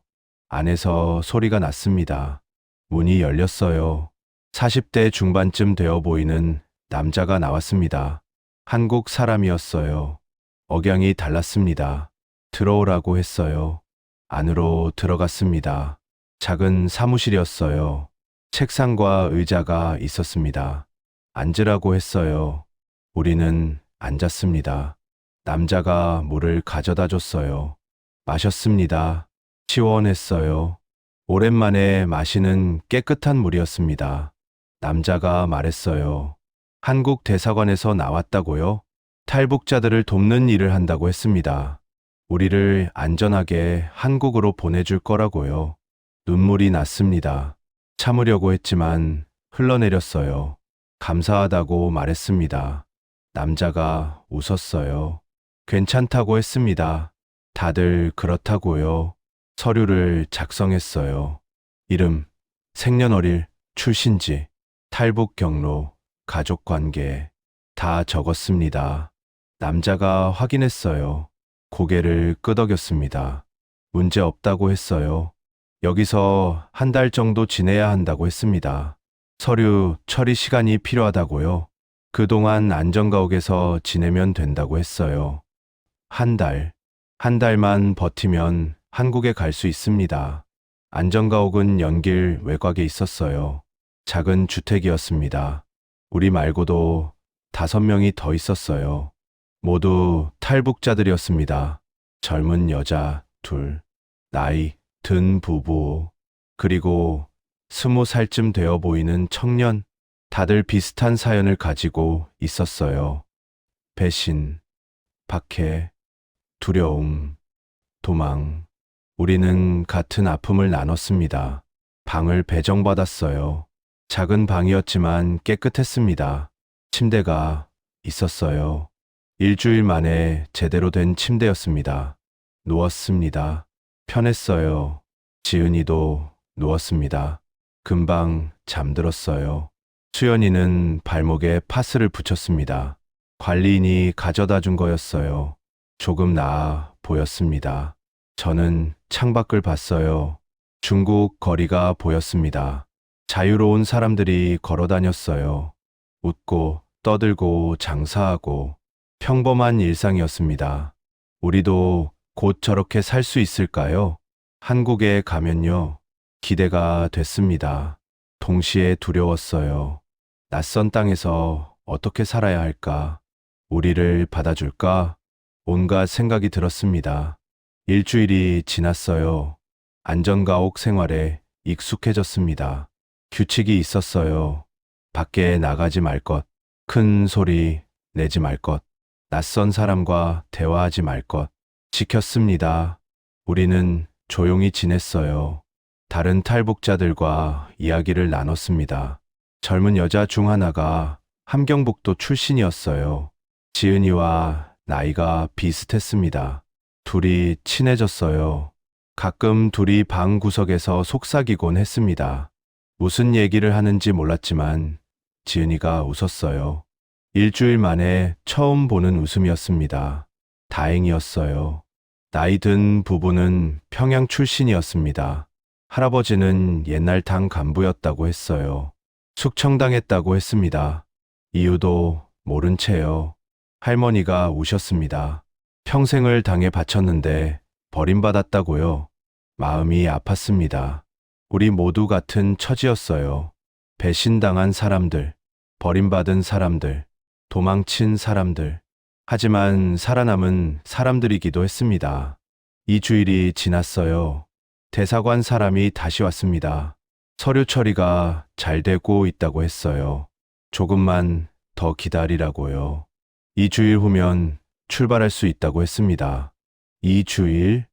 안에서 소리가 났습니다. 문이 열렸어요. 40대 중반쯤 되어 보이는 남자가 나왔습니다. 한국 사람이었어요. 억양이 달랐습니다. 들어오라고 했어요. 안으로 들어갔습니다. 작은 사무실이었어요. 책상과 의자가 있었습니다. 앉으라고 했어요. 우리는 앉았습니다. 남자가 물을 가져다 줬어요. 마셨습니다. 시원했어요. 오랜만에 마시는 깨끗한 물이었습니다. 남자가 말했어요. 한국 대사관에서 나왔다고요? 탈북자들을 돕는 일을 한다고 했습니다. 우리를 안전하게 한국으로 보내줄 거라고요. 눈물이 났습니다. 참으려고 했지만 흘러내렸어요. 감사하다고 말했습니다. 남자가 웃었어요. 괜찮다고 했습니다. 다들 그렇다고요. 서류를 작성했어요. 이름, 생년월일, 출신지, 탈북 경로, 가족 관계 다 적었습니다. 남자가 확인했어요. 고개를 끄덕였습니다. 문제 없다고 했어요. 여기서 한 달 정도 지내야 한다고 했습니다. 서류 처리 시간이 필요하다고요. 그동안 안전가옥에서 지내면 된다고 했어요. 한 달, 한 달만 버티면 한국에 갈 수 있습니다. 안전가옥은 연길 외곽에 있었어요. 작은 주택이었습니다. 우리 말고도 5명이 더 있었어요. 모두 탈북자들이었습니다. 젊은 여자 둘, 나이 든 부부, 그리고 20살쯤 되어 보이는 청년, 다들 비슷한 사연을 가지고 있었어요. 배신, 박해, 두려움, 도망. 우리는 같은 아픔을 나눴습니다. 방을 배정받았어요. 작은 방이었지만 깨끗했습니다. 침대가 있었어요. 일주일 만에 제대로 된 침대였습니다. 누웠습니다. 편했어요. 지은이도 누웠습니다. 금방 잠들었어요. 수연이는 발목에 파스를 붙였습니다. 관리인이 가져다 준 거였어요. 조금 나아 보였습니다. 저는 창밖을 봤어요. 중국 거리가 보였습니다. 자유로운 사람들이 걸어 다녔어요. 웃고 떠들고 장사하고 평범한 일상이었습니다. 우리도 곧 저렇게 살 수 있을까요? 한국에 가면요. 기대가 됐습니다. 동시에 두려웠어요. 낯선 땅에서 어떻게 살아야 할까? 우리를 받아줄까? 온갖 생각이 들었습니다. 일주일이 지났어요. 안전가옥 생활에 익숙해졌습니다. 규칙이 있었어요. 밖에 나가지 말 것, 큰 소리 내지 말 것, 낯선 사람과 대화하지 말 것, 지켰습니다. 우리는 조용히 지냈어요. 다른 탈북자들과 이야기를 나눴습니다. 젊은 여자 중 하나가 함경북도 출신이었어요. 지은이와 나이가 비슷했습니다. 둘이 친해졌어요. 가끔 둘이 방 구석에서 속삭이곤 했습니다. 무슨 얘기를 하는지 몰랐지만 지은이가 웃었어요. 일주일 만에 처음 보는 웃음이었습니다. 다행이었어요. 나이 든 부부는 평양 출신이었습니다. 할아버지는 옛날 당 간부였다고 했어요. 숙청당했다고 했습니다. 이유도 모른 채요. 할머니가 우셨습니다. 평생을 당에 바쳤는데 버림받았다고요. 마음이 아팠습니다. 우리 모두 같은 처지였어요. 배신당한 사람들, 버림받은 사람들, 도망친 사람들. 하지만 살아남은 사람들이기도 했습니다. 2주일이 지났어요. 대사관 사람이 다시 왔습니다. 서류 처리가 잘 되고 있다고 했어요. 조금만 더 기다리라고요. 2주일 후면 출발할 수 있다고 했습니다. 2주일?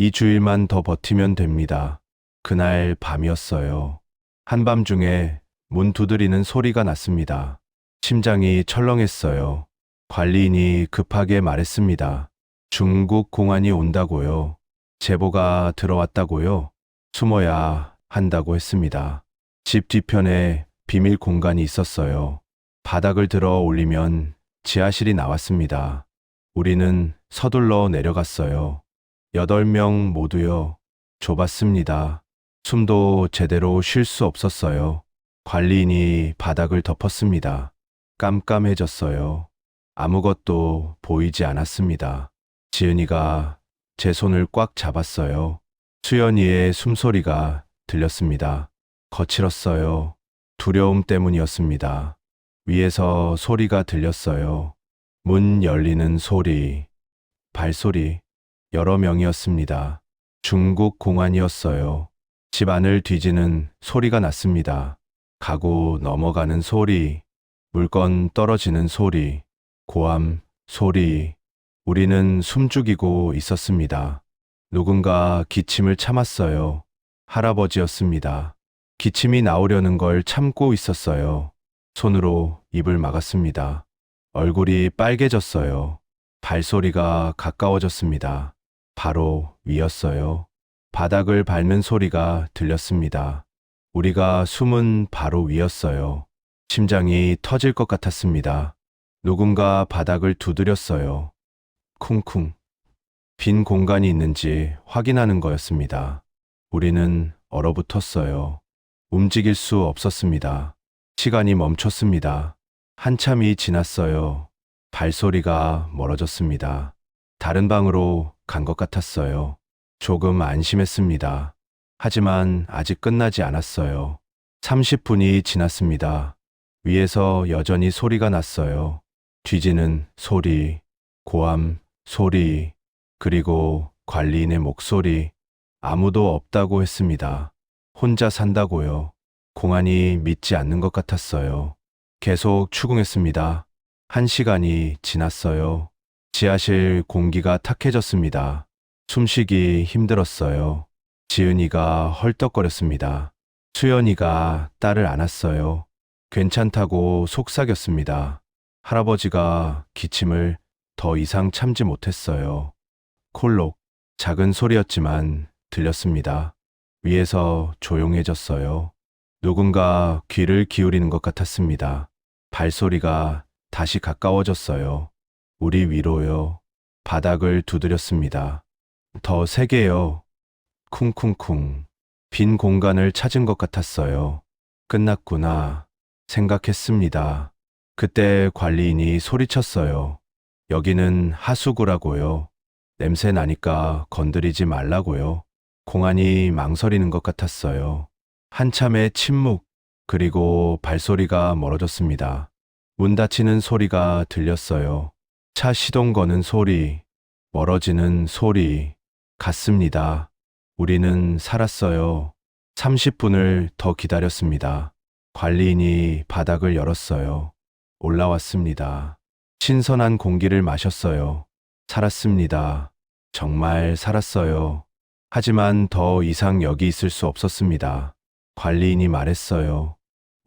2주일만 더 버티면 됩니다. 그날 밤이었어요. 한밤중에 문 두드리는 소리가 났습니다. 심장이 철렁했어요. 관리인이 급하게 말했습니다. 중국 공안이 온다고요. 제보가 들어왔다고요. 숨어야 한다고 했습니다. 집 뒤편에 비밀 공간이 있었어요. 바닥을 들어 올리면 지하실이 나왔습니다. 우리는 서둘러 내려갔어요. 8명 모두요. 좁았습니다. 숨도 제대로 쉴 수 없었어요. 관리인이 바닥을 덮었습니다. 깜깜해졌어요. 아무것도 보이지 않았습니다. 지은이가 제 손을 꽉 잡았어요. 수연이의 숨소리가 들렸습니다. 거칠었어요. 두려움 때문이었습니다. 위에서 소리가 들렸어요. 문 열리는 소리, 발소리, 여러 명이었습니다. 중국 공안이었어요. 집 안을 뒤지는 소리가 났습니다. 가구 넘어가는 소리, 물건 떨어지는 소리, 고함 소리. 우리는 숨죽이고 있었습니다. 누군가 기침을 참았어요. 할아버지였습니다. 기침이 나오려는 걸 참고 있었어요. 손으로 입을 막았습니다. 얼굴이 빨개졌어요. 발소리가 가까워졌습니다. 바로 위였어요. 바닥을 밟는 소리가 들렸습니다. 우리가 숨은 바로 위였어요. 심장이 터질 것 같았습니다. 누군가 바닥을 두드렸어요. 쿵쿵. 빈 공간이 있는지 확인하는 거였습니다. 우리는 얼어붙었어요. 움직일 수 없었습니다. 시간이 멈췄습니다. 한참이 지났어요. 발소리가 멀어졌습니다. 다른 방으로 간 것 같았어요. 조금 안심했습니다. 하지만 아직 끝나지 않았어요. 30분이 지났습니다. 위에서 여전히 소리가 났어요. 뒤지는 소리, 고함 소리, 그리고 관리인의 목소리. 아무도 없다고 했습니다. 혼자 산다고요. 공안이 믿지 않는 것 같았어요. 계속 추궁했습니다. 1시간이 지났어요. 지하실 공기가 탁해졌습니다. 숨쉬기 힘들었어요. 지은이가 헐떡거렸습니다. 수연이가 딸을 안았어요. 괜찮다고 속삭였습니다. 할아버지가 기침을 더 이상 참지 못했어요. 콜록, 작은 소리였지만 들렸습니다. 위에서 조용해졌어요. 누군가 귀를 기울이는 것 같았습니다. 발소리가 다시 가까워졌어요. 우리 위로요. 바닥을 두드렸습니다. 더 세게요. 쿵쿵쿵. 빈 공간을 찾은 것 같았어요. 끝났구나 생각했습니다. 그때 관리인이 소리쳤어요. 여기는 하수구라고요. 냄새 나니까 건드리지 말라고요. 공안이 망설이는 것 같았어요. 한참의 침묵, 그리고 발소리가 멀어졌습니다. 문 닫히는 소리가 들렸어요. 차 시동 거는 소리, 멀어지는 소리. 갔습니다. 우리는 살았어요. 30분을 더 기다렸습니다. 관리인이 바닥을 열었어요. 올라왔습니다. 신선한 공기를 마셨어요. 살았습니다. 정말 살았어요. 하지만 더 이상 여기 있을 수 없었습니다. 관리인이 말했어요.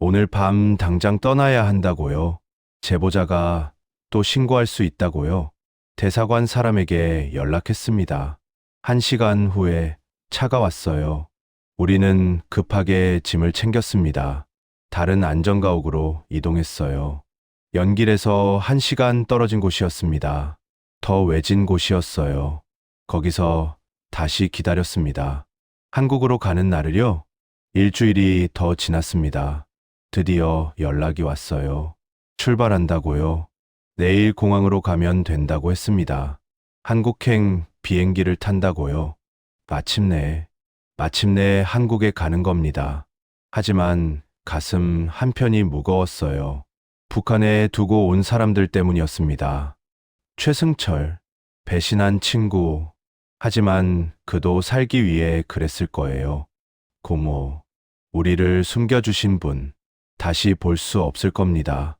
오늘 밤 당장 떠나야 한다고요. 제보자가 또 신고할 수 있다고요. 대사관 사람에게 연락했습니다. 1시간 후에 차가 왔어요. 우리는 급하게 짐을 챙겼습니다. 다른 안전가옥으로 이동했어요. 연길에서 1시간 떨어진 곳이었습니다. 더 외진 곳이었어요. 거기서 다시 기다렸습니다. 한국으로 가는 날을요? 일주일이 더 지났습니다. 드디어 연락이 왔어요. 출발한다고요. 내일 공항으로 가면 된다고 했습니다. 한국행 비행기를 탄다고요. 마침내 한국에 가는 겁니다. 하지만 가슴 한편이 무거웠어요. 북한에 두고 온 사람들 때문이었습니다. 최승철, 배신한 친구. 하지만 그도 살기 위해 그랬을 거예요. 고모, 우리를 숨겨주신 분, 다시 볼 수 없을 겁니다.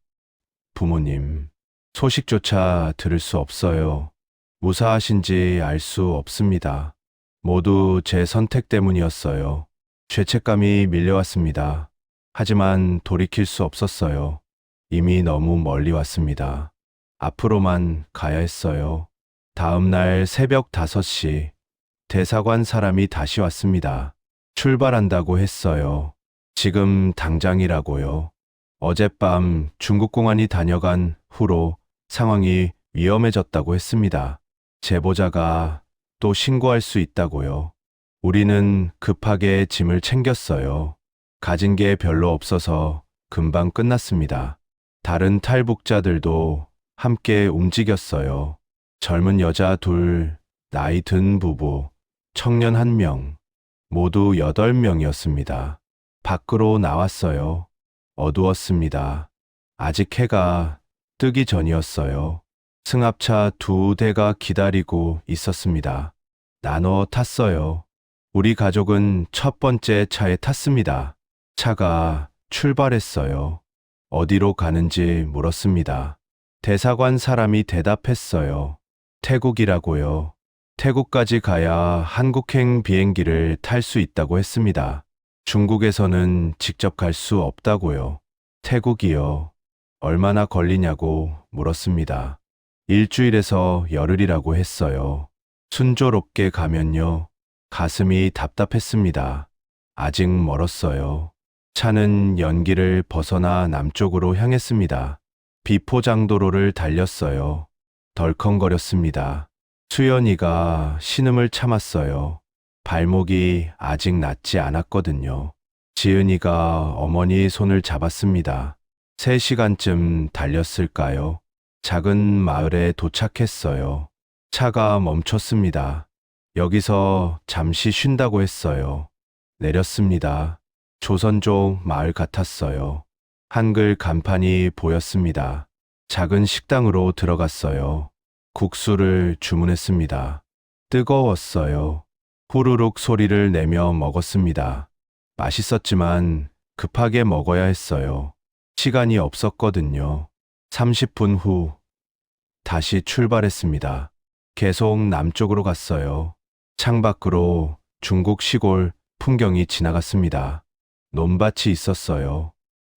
부모님, 소식조차 들을 수 없어요. 무사하신지 알 수 없습니다. 모두 제 선택 때문이었어요. 죄책감이 밀려왔습니다. 하지만 돌이킬 수 없었어요. 이미 너무 멀리 왔습니다. 앞으로만 가야 했어요. 다음 날 새벽 5시, 대사관 사람이 다시 왔습니다. 출발한다고 했어요. 지금 당장이라고요. 어젯밤 중국 공안이 다녀간 후로 상황이 위험해졌다고 했습니다. 제보자가 또 신고할 수 있다고요. 우리는 급하게 짐을 챙겼어요. 가진 게 별로 없어서 금방 끝났습니다. 다른 탈북자들도 함께 움직였어요. 젊은 여자 2, 나이 든 부부, 청년 1명, 모두 8명이었습니다. 밖으로 나왔어요. 어두웠습니다. 아직 해가 뜨기 전이었어요. 승합차 2대가 기다리고 있었습니다. 나눠 탔어요. 우리 가족은 첫 번째 차에 탔습니다. 차가 출발했어요. 어디로 가는지 물었습니다. 대사관 사람이 대답했어요. 태국이라고요. 태국까지 가야 한국행 비행기를 탈 수 있다고 했습니다. 중국에서는 직접 갈 수 없다고요. 태국이요. 얼마나 걸리냐고 물었습니다. 일주일에서 열흘이라고 했어요. 순조롭게 가면요. 가슴이 답답했습니다. 아직 멀었어요. 차는 연기를 벗어나 남쪽으로 향했습니다. 비포장도로를 달렸어요. 덜컹거렸습니다. 수연이가 신음을 참았어요. 발목이 아직 낫지 않았거든요. 지은이가 어머니의 손을 잡았습니다. 3시간쯤 달렸을까요? 작은 마을에 도착했어요. 차가 멈췄습니다. 여기서 잠시 쉰다고 했어요. 내렸습니다. 조선족 마을 같았어요. 한글 간판이 보였습니다. 작은 식당으로 들어갔어요. 국수를 주문했습니다. 뜨거웠어요. 후루룩 소리를 내며 먹었습니다. 맛있었지만 급하게 먹어야 했어요. 시간이 없었거든요. 30분 후 다시 출발했습니다. 계속 남쪽으로 갔어요. 창밖으로 중국 시골 풍경이 지나갔습니다. 논밭이 있었어요.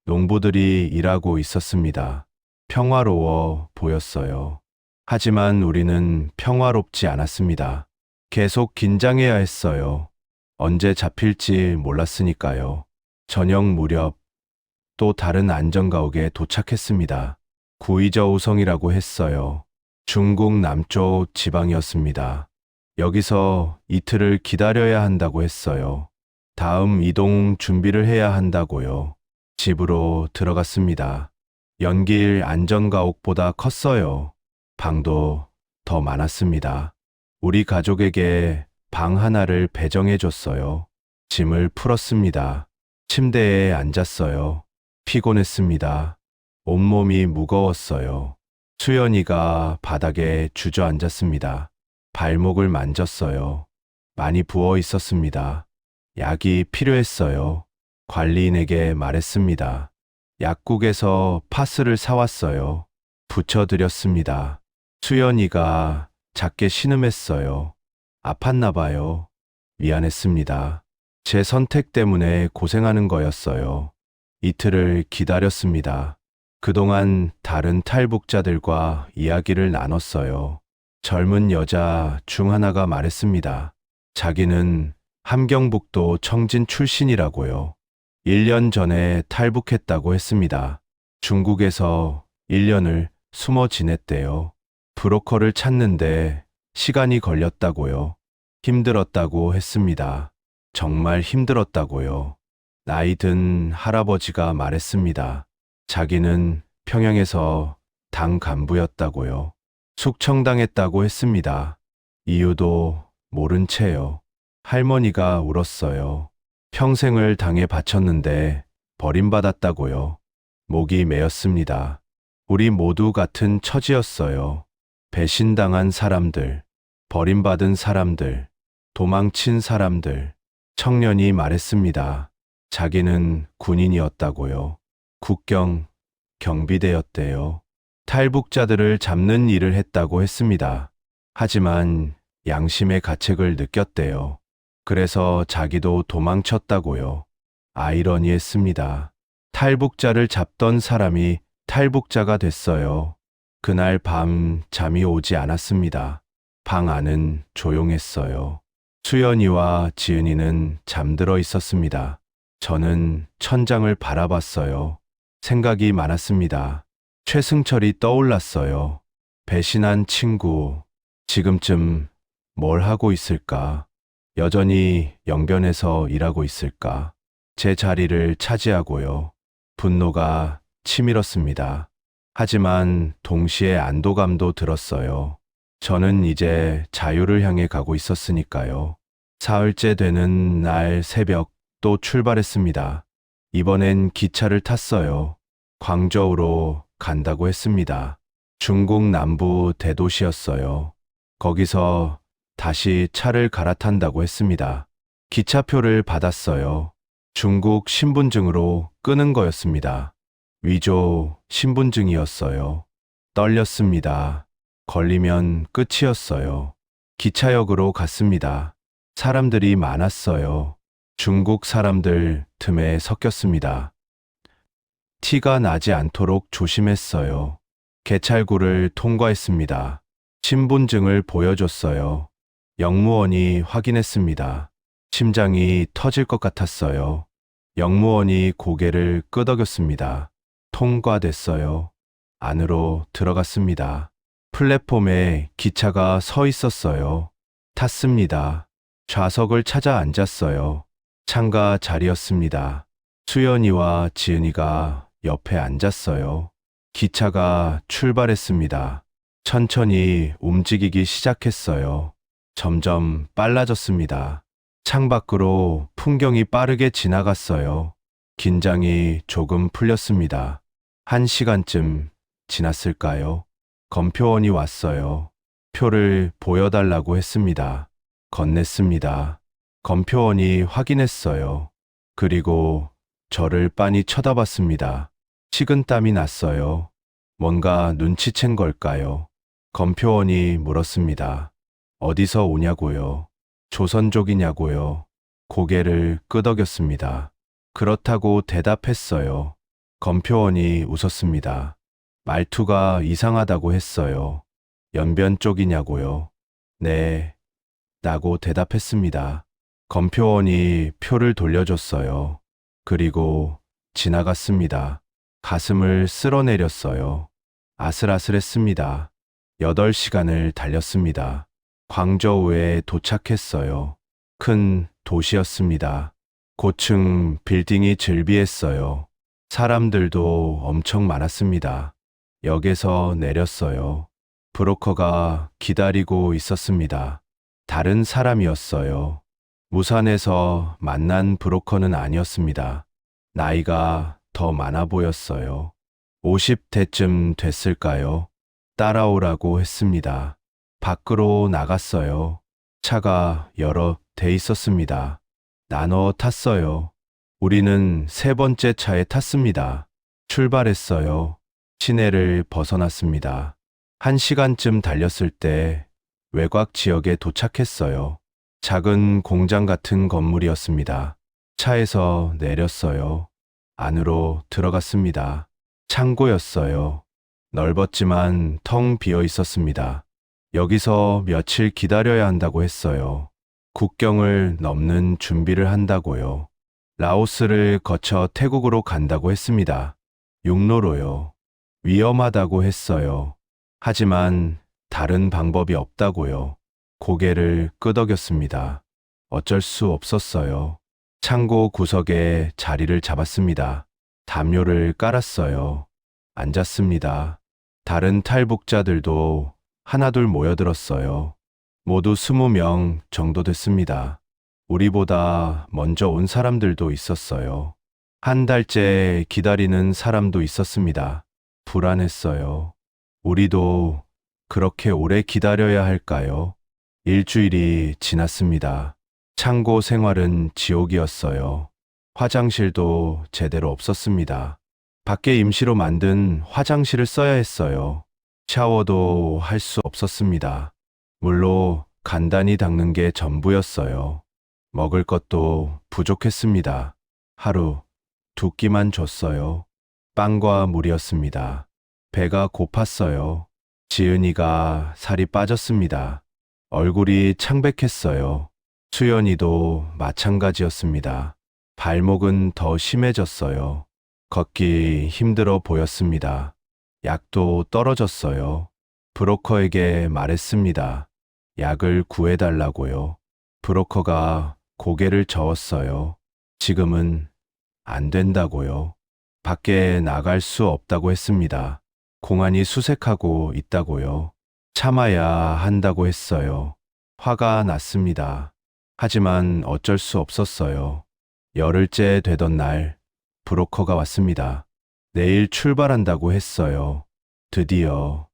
농부들이 일하고 있었습니다. 평화로워 보였어요. 하지만 우리는 평화롭지 않았습니다. 계속 긴장해야 했어요. 언제 잡힐지 몰랐으니까요. 저녁 무렵 또 다른 안전가옥에 도착했습니다. 구이저우성이라고 했어요. 중국 남쪽 지방이었습니다. 여기서 이틀을 기다려야 한다고 했어요. 다음 이동 준비를 해야 한다고요. 집으로 들어갔습니다. 연길 안전가옥보다 컸어요. 방도 더 많았습니다. 우리 가족에게 방 하나를 배정해 줬어요. 짐을 풀었습니다. 침대에 앉았어요. 피곤했습니다. 온몸이 무거웠어요. 수연이가 바닥에 주저앉았습니다. 발목을 만졌어요. 많이 부어 있었습니다. 약이 필요했어요. 관리인에게 말했습니다. 약국에서 파스를 사왔어요. 붙여드렸습니다. 수연이가 작게 신음했어요. 아팠나 봐요. 미안했습니다. 제 선택 때문에 고생하는 거였어요. 이틀을 기다렸습니다. 그동안 다른 탈북자들과 이야기를 나눴어요. 젊은 여자 중 하나가 말했습니다. 자기는 함경북도 청진 출신이라고요. 1년 전에 탈북했다고 했습니다. 중국에서 1년을 숨어 지냈대요. 브로커를 찾는데 시간이 걸렸다고요. 힘들었다고 했습니다. 정말 힘들었다고요. 나이 든 할아버지가 말했습니다. 자기는 평양에서 당 간부였다고요. 숙청당했다고 했습니다. 이유도 모른 채요. 할머니가 울었어요. 평생을 당에 바쳤는데 버림받았다고요. 목이 메었습니다. 우리 모두 같은 처지였어요. 배신당한 사람들, 버림받은 사람들, 도망친 사람들. 청년이 말했습니다. 자기는 군인이었다고요. 국경 경비대였대요. 탈북자들을 잡는 일을 했다고 했습니다. 하지만 양심의 가책을 느꼈대요. 그래서 자기도 도망쳤다고요. 아이러니했습니다. 탈북자를 잡던 사람이 탈북자가 됐어요. 그날 밤 잠이 오지 않았습니다. 방 안은 조용했어요. 수연이와 지은이는 잠들어 있었습니다. 저는 천장을 바라봤어요. 생각이 많았습니다. 최승철이 떠올랐어요. 배신한 친구, 지금쯤 뭘 하고 있을까? 여전히 영변에서 일하고 있을까? 제 자리를 차지하고요. 분노가 치밀었습니다. 하지만 동시에 안도감도 들었어요. 저는 이제 자유를 향해 가고 있었으니까요. 사흘째 되는 날 새벽 또 출발했습니다. 이번엔 기차를 탔어요. 광저우로 간다고 했습니다. 중국 남부 대도시였어요. 거기서 다시 차를 갈아탄다고 했습니다. 기차표를 받았어요. 중국 신분증으로 끄는 거였습니다. 위조 신분증이었어요. 떨렸습니다. 걸리면 끝이었어요. 기차역으로 갔습니다. 사람들이 많았어요. 중국 사람들 틈에 섞였습니다. 티가 나지 않도록 조심했어요. 개찰구를 통과했습니다. 신분증을 보여줬어요. 영무원이 확인했습니다. 심장이 터질 것 같았어요. 영무원이 고개를 끄덕였습니다. 통과됐어요. 안으로 들어갔습니다. 플랫폼에 기차가 서 있었어요. 탔습니다. 좌석을 찾아 앉았어요. 창가 자리였습니다. 수연이와 지은이가 옆에 앉았어요. 기차가 출발했습니다. 천천히 움직이기 시작했어요. 점점 빨라졌습니다. 창밖으로 풍경이 빠르게 지나갔어요. 긴장이 조금 풀렸습니다. 1시간쯤 지났을까요? 검표원이 왔어요. 표를 보여달라고 했습니다. 건넸습니다. 검표원이 확인했어요. 그리고 저를 빤히 쳐다봤습니다. 식은땀이 났어요. 뭔가 눈치챈 걸까요? 검표원이 물었습니다. 어디서 오냐고요? 조선족이냐고요? 고개를 끄덕였습니다. 그렇다고 대답했어요. 검표원이 웃었습니다. 말투가 이상하다고 했어요. 연변 쪽이냐고요? 네, 라고 대답했습니다. 검표원이 표를 돌려줬어요. 그리고 지나갔습니다. 가슴을 쓸어내렸어요. 아슬아슬했습니다. 8시간을 달렸습니다. 광저우에 도착했어요. 큰 도시였습니다. 고층 빌딩이 즐비했어요. 사람들도 엄청 많았습니다. 역에서 내렸어요. 브로커가 기다리고 있었습니다. 다른 사람이었어요. 무산에서 만난 브로커는 아니었습니다. 나이가 더 많아 보였어요. 50대쯤 됐을까요? 따라오라고 했습니다. 밖으로 나갔어요. 차가 여러 대 있었습니다. 나눠 탔어요. 우리는 3번째 차에 탔습니다. 출발했어요. 시내를 벗어났습니다. 1시간쯤 달렸을 때 외곽 지역에 도착했어요. 작은 공장 같은 건물이었습니다. 차에서 내렸어요. 안으로 들어갔습니다. 창고였어요. 넓었지만 텅 비어 있었습니다. 여기서 며칠 기다려야 한다고 했어요. 국경을 넘는 준비를 한다고요. 라오스를 거쳐 태국으로 간다고 했습니다. 육로로요. 위험하다고 했어요. 하지만 다른 방법이 없다고요. 고개를 끄덕였습니다. 어쩔 수 없었어요. 창고 구석에 자리를 잡았습니다. 담요를 깔았어요. 앉았습니다. 다른 탈북자들도 하나둘 모여들었어요. 모두 20명 정도 됐습니다. 우리보다 먼저 온 사람들도 있었어요. 한 달째 기다리는 사람도 있었습니다. 불안했어요. 우리도 그렇게 오래 기다려야 할까요? 일주일이 지났습니다. 창고 생활은 지옥이었어요. 화장실도 제대로 없었습니다. 밖에 임시로 만든 화장실을 써야 했어요. 샤워도 할 수 없었습니다. 물로 간단히 닦는 게 전부였어요. 먹을 것도 부족했습니다. 하루 2끼만 줬어요. 빵과 물이었습니다. 배가 고팠어요. 지은이가 살이 빠졌습니다. 얼굴이 창백했어요. 수연이도 마찬가지였습니다. 발목은 더 심해졌어요. 걷기 힘들어 보였습니다. 약도 떨어졌어요. 브로커에게 말했습니다. 약을 구해달라고요. 브로커가 고개를 저었어요. 지금은 안 된다고요. 밖에 나갈 수 없다고 했습니다. 공안이 수색하고 있다고요. 참아야 한다고 했어요. 화가 났습니다. 하지만 어쩔 수 없었어요. 열흘째 되던 날, 브로커가 왔습니다. 내일 출발한다고 했어요. 드디어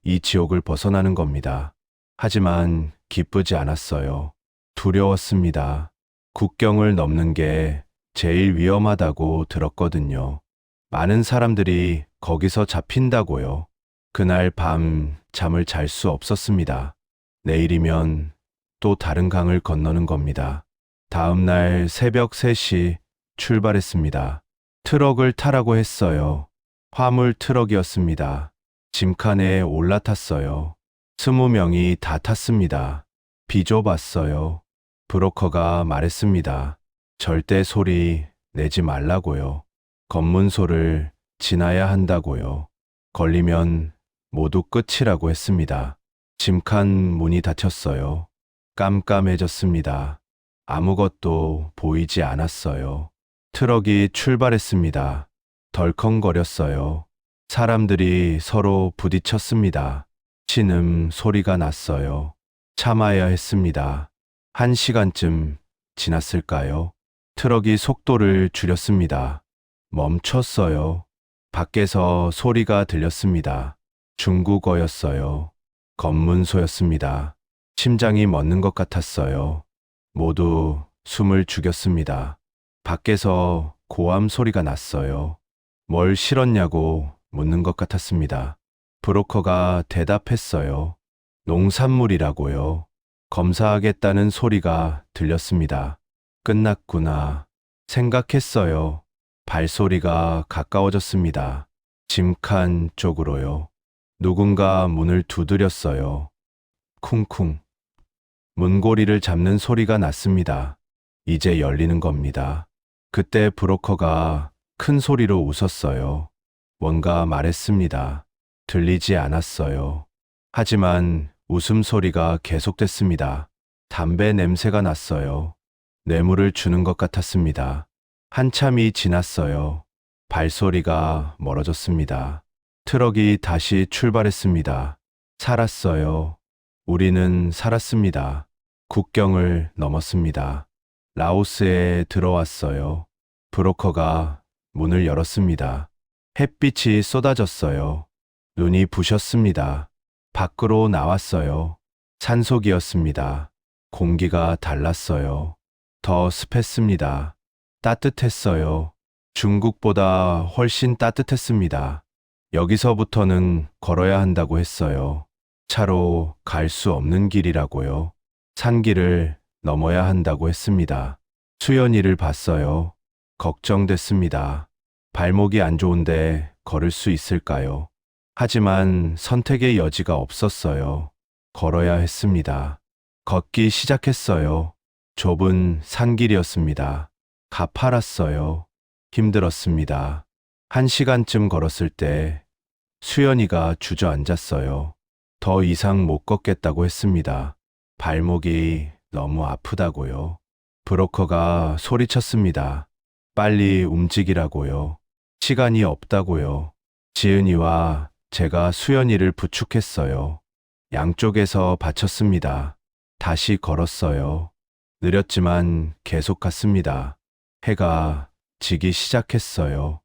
이 지옥을 벗어나는 겁니다. 하지만 기쁘지 않았어요. 두려웠습니다. 국경을 넘는 게 제일 위험하다고 들었거든요. 많은 사람들이 거기서 잡힌다고요. 그날 밤 잠을 잘 수 없었습니다. 내일이면 또 다른 강을 건너는 겁니다. 다음 날 새벽 3시 출발했습니다. 트럭을 타라고 했어요. 화물 트럭이었습니다. 짐칸에 올라탔어요. 20명이 다 탔습니다. 비좁았어요. 브로커가 말했습니다. 절대 소리 내지 말라고요. 검문소를 지나야 한다고요. 걸리면 모두 끝이라고 했습니다. 짐칸 문이 닫혔어요. 깜깜해졌습니다. 아무것도 보이지 않았어요. 트럭이 출발했습니다. 덜컹거렸어요. 사람들이 서로 부딪혔습니다. 신음 소리가 났어요. 참아야 했습니다. 1시간쯤 지났을까요? 트럭이 속도를 줄였습니다. 멈췄어요. 밖에서 소리가 들렸습니다. 중국어였어요. 검문소였습니다. 심장이 멎는 것 같았어요. 모두 숨을 죽였습니다. 밖에서 고함 소리가 났어요. 뭘 실었냐고 묻는 것 같았습니다. 브로커가 대답했어요. 농산물이라고요. 검사하겠다는 소리가 들렸습니다. 끝났구나 생각했어요. 발소리가 가까워졌습니다. 짐칸 쪽으로요. 누군가 문을 두드렸어요. 쿵쿵. 문고리를 잡는 소리가 났습니다. 이제 열리는 겁니다. 그때 브로커가 큰 소리로 웃었어요. 뭔가 말했습니다. 들리지 않았어요. 하지만 웃음소리가 계속됐습니다. 담배 냄새가 났어요. 뇌물을 주는 것 같았습니다. 한참이 지났어요. 발소리가 멀어졌습니다. 트럭이 다시 출발했습니다. 살았어요. 우리는 살았습니다. 국경을 넘었습니다. 라오스에 들어왔어요. 브로커가 문을 열었습니다. 햇빛이 쏟아졌어요. 눈이 부셨습니다. 밖으로 나왔어요. 산속이었습니다. 공기가 달랐어요. 더 습했습니다. 따뜻했어요. 중국보다 훨씬 따뜻했습니다. 여기서부터는 걸어야 한다고 했어요. 차로 갈 수 없는 길이라고요. 산길을 넘어야 한다고 했습니다. 수연이를 봤어요. 걱정됐습니다. 발목이 안 좋은데 걸을 수 있을까요? 하지만 선택의 여지가 없었어요. 걸어야 했습니다. 걷기 시작했어요. 좁은 산길이었습니다. 가파랐어요. 힘들었습니다. 1시간쯤 걸었을 때 수연이가 주저앉았어요. 더 이상 못 걷겠다고 했습니다. 발목이 너무 아프다고요. 브로커가 소리쳤습니다. 빨리 움직이라고요. 시간이 없다고요. 지은이와 제가 수연이를 부축했어요. 양쪽에서 받쳤습니다. 다시 걸었어요. 느렸지만 계속 갔습니다. 해가 지기 시작했어요.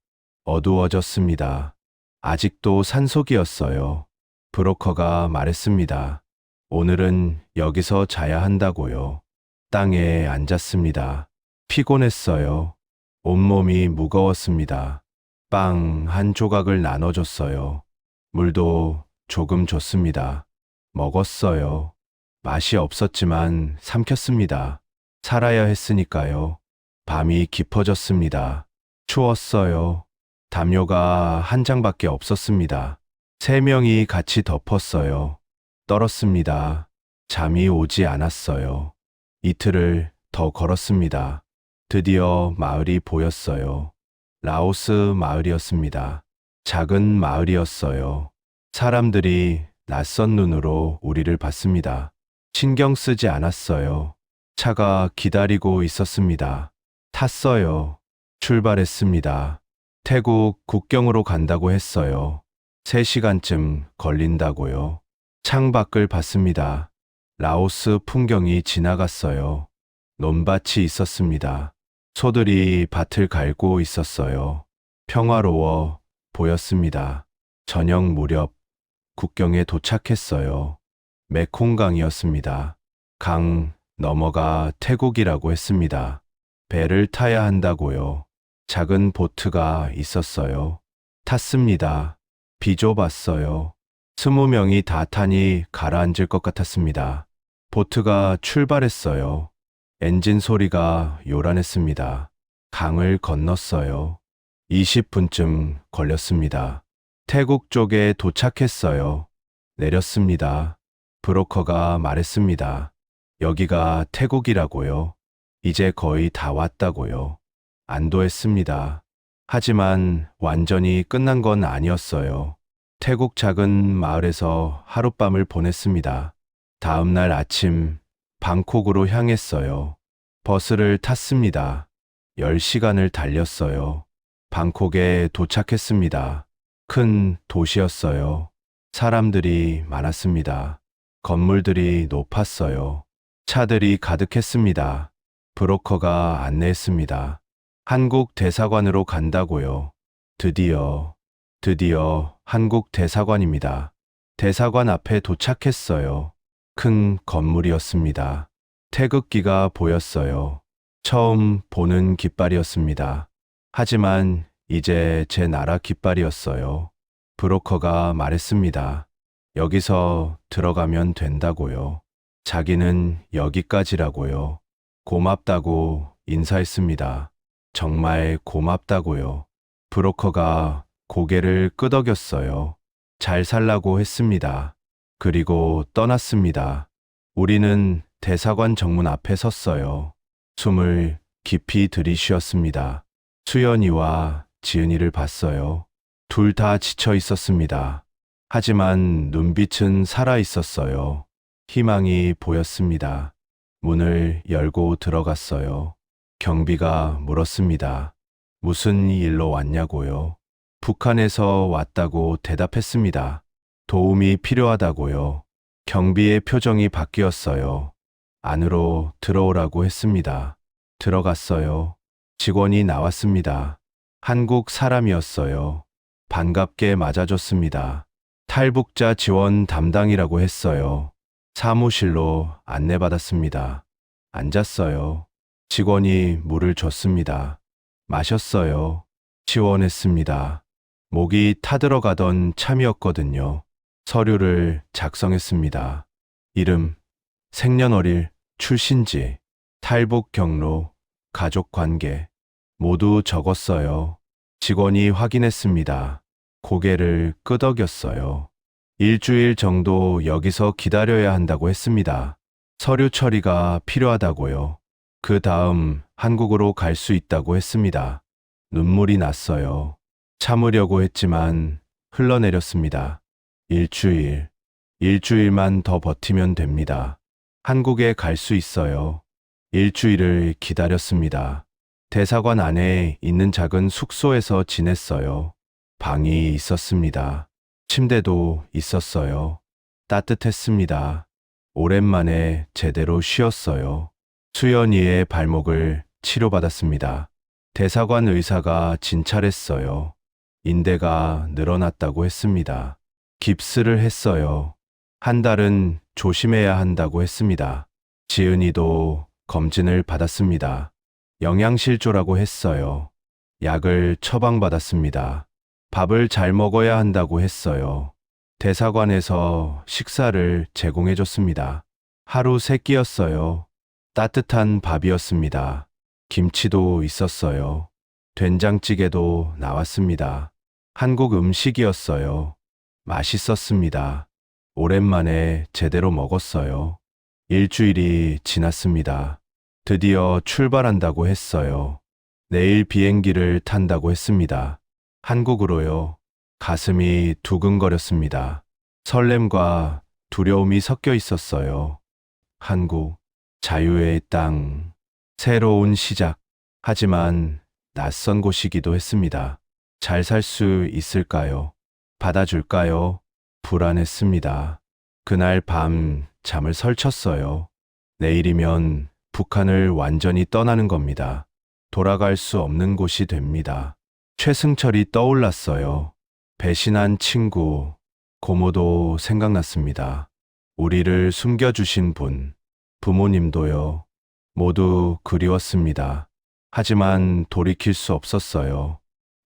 어두워졌습니다. 아직도 산속이었어요. 브로커가 말했습니다. 오늘은 여기서 자야 한다고요. 땅에 앉았습니다. 피곤했어요. 온몸이 무거웠습니다. 빵 한 조각을 나눠줬어요. 물도 조금 줬습니다. 먹었어요. 맛이 없었지만 삼켰습니다. 살아야 했으니까요. 밤이 깊어졌습니다. 추웠어요. 담요가 한 장밖에 없었습니다. 3명이 같이 덮었어요. 떨었습니다. 잠이 오지 않았어요. 이틀을 더 걸었습니다. 드디어 마을이 보였어요. 라오스 마을이었습니다. 작은 마을이었어요. 사람들이 낯선 눈으로 우리를 봤습니다. 신경 쓰지 않았어요. 차가 기다리고 있었습니다. 탔어요. 출발했습니다. 태국 국경으로 간다고 했어요. 3시간쯤 걸린다고요. 창밖을 봤습니다. 라오스 풍경이 지나갔어요. 논밭이 있었습니다. 소들이 밭을 갈고 있었어요. 평화로워 보였습니다. 저녁 무렵 국경에 도착했어요. 메콩강이었습니다. 강 넘어가 태국이라고 했습니다. 배를 타야 한다고요. 작은 보트가 있었어요. 탔습니다. 비좁았어요. 20명이 다 타니 가라앉을 것 같았습니다. 보트가 출발했어요. 엔진 소리가 요란했습니다. 강을 건넜어요. 20분쯤 걸렸습니다. 태국 쪽에 도착했어요. 내렸습니다. 브로커가 말했습니다. 여기가 태국이라고요. 이제 거의 다 왔다고요. 안도했습니다. 하지만 완전히 끝난 건 아니었어요. 태국 작은 마을에서 하룻밤을 보냈습니다. 다음 날 아침 방콕으로 향했어요. 버스를 탔습니다. 10시간을 달렸어요. 방콕에 도착했습니다. 큰 도시였어요. 사람들이 많았습니다. 건물들이 높았어요. 차들이 가득했습니다. 브로커가 안내했습니다. 한국 대사관으로 간다고요. 드디어 한국 대사관입니다. 대사관 앞에 도착했어요. 큰 건물이었습니다. 태극기가 보였어요. 처음 보는 깃발이었습니다. 하지만 이제 제 나라 깃발이었어요. 브로커가 말했습니다. 여기서 들어가면 된다고요. 자기는 여기까지라고요. 고맙다고 인사했습니다. 정말 고맙다고요. 브로커가 고개를 끄덕였어요. 잘 살라고 했습니다. 그리고 떠났습니다. 우리는 대사관 정문 앞에 섰어요. 숨을 깊이 들이쉬었습니다. 수연이와 지은이를 봤어요. 둘 다 지쳐 있었습니다. 하지만 눈빛은 살아 있었어요. 희망이 보였습니다. 문을 열고 들어갔어요. 경비가 물었습니다. 무슨 일로 왔냐고요? 북한에서 왔다고 대답했습니다. 도움이 필요하다고요. 경비의 표정이 바뀌었어요. 안으로 들어오라고 했습니다. 들어갔어요. 직원이 나왔습니다. 한국 사람이었어요. 반갑게 맞아줬습니다. 탈북자 지원 담당이라고 했어요. 사무실로 안내받았습니다. 앉았어요. 직원이 물을 줬습니다. 마셨어요. 지원했습니다. 목이 타들어가던 참이었거든요. 서류를 작성했습니다. 이름, 생년월일, 출신지, 탈북 경로, 가족 관계 모두 적었어요. 직원이 확인했습니다. 고개를 끄덕였어요. 일주일 정도 여기서 기다려야 한다고 했습니다. 서류 처리가 필요하다고요. 그 다음 한국으로 갈 수 있다고 했습니다. 눈물이 났어요. 참으려고 했지만 흘러내렸습니다. 일주일만 더 버티면 됩니다. 한국에 갈 수 있어요. 일주일을 기다렸습니다. 대사관 안에 있는 작은 숙소에서 지냈어요. 방이 있었습니다. 침대도 있었어요. 따뜻했습니다. 오랜만에 제대로 쉬었어요. 수연이의 발목을 치료받았습니다. 대사관 의사가 진찰했어요. 인대가 늘어났다고 했습니다. 깁스를 했어요. 한 달은 조심해야 한다고 했습니다. 지은이도 검진을 받았습니다. 영양실조라고 했어요. 약을 처방받았습니다. 밥을 잘 먹어야 한다고 했어요. 대사관에서 식사를 제공해줬습니다. 하루 3끼였어요. 따뜻한 밥이었습니다. 김치도 있었어요. 된장찌개도 나왔습니다. 한국 음식이었어요. 맛있었습니다. 오랜만에 제대로 먹었어요. 일주일이 지났습니다. 드디어 출발한다고 했어요. 내일 비행기를 탄다고 했습니다. 한국으로요. 가슴이 두근거렸습니다. 설렘과 두려움이 섞여 있었어요. 한국, 자유의 땅, 새로운 시작. 하지만 낯선 곳이기도 했습니다. 잘 살 수 있을까요? 받아줄까요? 불안했습니다. 그날 밤 잠을 설쳤어요. 내일이면 북한을 완전히 떠나는 겁니다. 돌아갈 수 없는 곳이 됩니다. 최승철이 떠올랐어요. 배신한 친구, 고모도 생각났습니다. 우리를 숨겨주신 분, 부모님도요. 모두 그리웠습니다. 하지만 돌이킬 수 없었어요.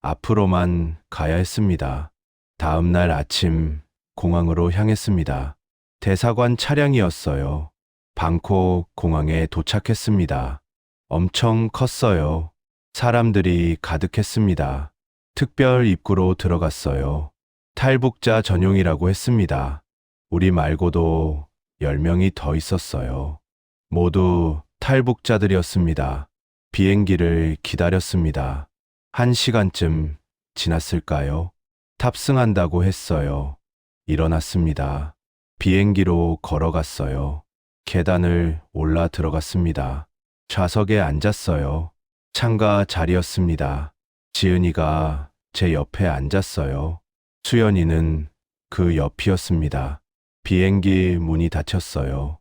앞으로만 가야 했습니다. 다음 날 아침 공항으로 향했습니다. 대사관 차량이었어요. 방콕 공항에 도착했습니다. 엄청 컸어요. 사람들이 가득했습니다. 특별 입구로 들어갔어요. 탈북자 전용이라고 했습니다. 우리 말고도 10명이 더 있었어요. 모두 탈북자들이었습니다. 비행기를 기다렸습니다. 1시간쯤 지났을까요? 탑승한다고 했어요. 일어났습니다. 비행기로 걸어갔어요. 계단을 올라 들어갔습니다. 좌석에 앉았어요. 창가 자리였습니다. 지은이가 제 옆에 앉았어요. 수연이는 그 옆이었습니다. 비행기 문이 닫혔어요.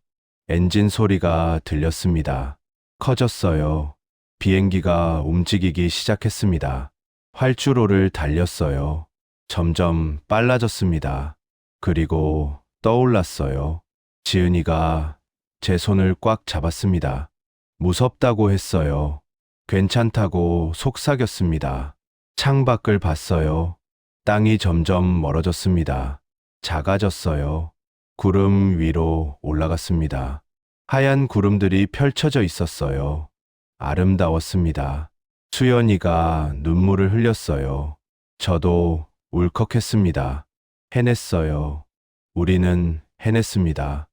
엔진 소리가 들렸습니다. 커졌어요. 비행기가 움직이기 시작했습니다. 활주로를 달렸어요. 점점 빨라졌습니다. 그리고 떠올랐어요. 지은이가 제 손을 꽉 잡았습니다. 무섭다고 했어요. 괜찮다고 속삭였습니다. 창밖을 봤어요. 땅이 점점 멀어졌습니다. 작아졌어요. 구름 위로 올라갔습니다. 하얀 구름들이 펼쳐져 있었어요. 아름다웠습니다. 수연이가 눈물을 흘렸어요. 저도 울컥했습니다. 해냈어요. 우리는 해냈습니다.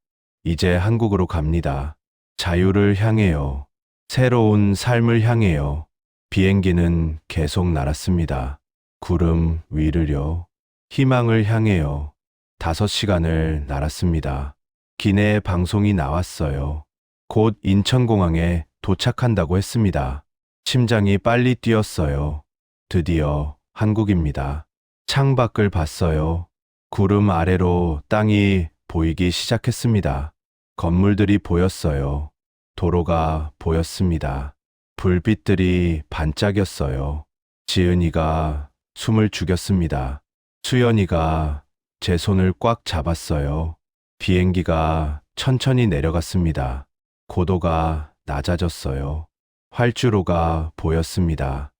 이제 한국으로 갑니다. 자유를 향해요. 새로운 삶을 향해요. 비행기는 계속 날았습니다. 구름 위를요. 희망을 향해요. 5시간을 날았습니다. 기내 방송이 나왔어요. 곧 인천공항에 도착한다고 했습니다. 심장이 빨리 뛰었어요. 드디어 한국입니다. 창밖을 봤어요. 구름 아래로 땅이 보이기 시작했습니다. 건물들이 보였어요. 도로가 보였습니다. 불빛들이 반짝였어요. 지은이가 숨을 죽였습니다. 수연이가 제 손을 꽉 잡았어요. 비행기가 천천히 내려갔습니다. 고도가 낮아졌어요. 활주로가 보였습니다.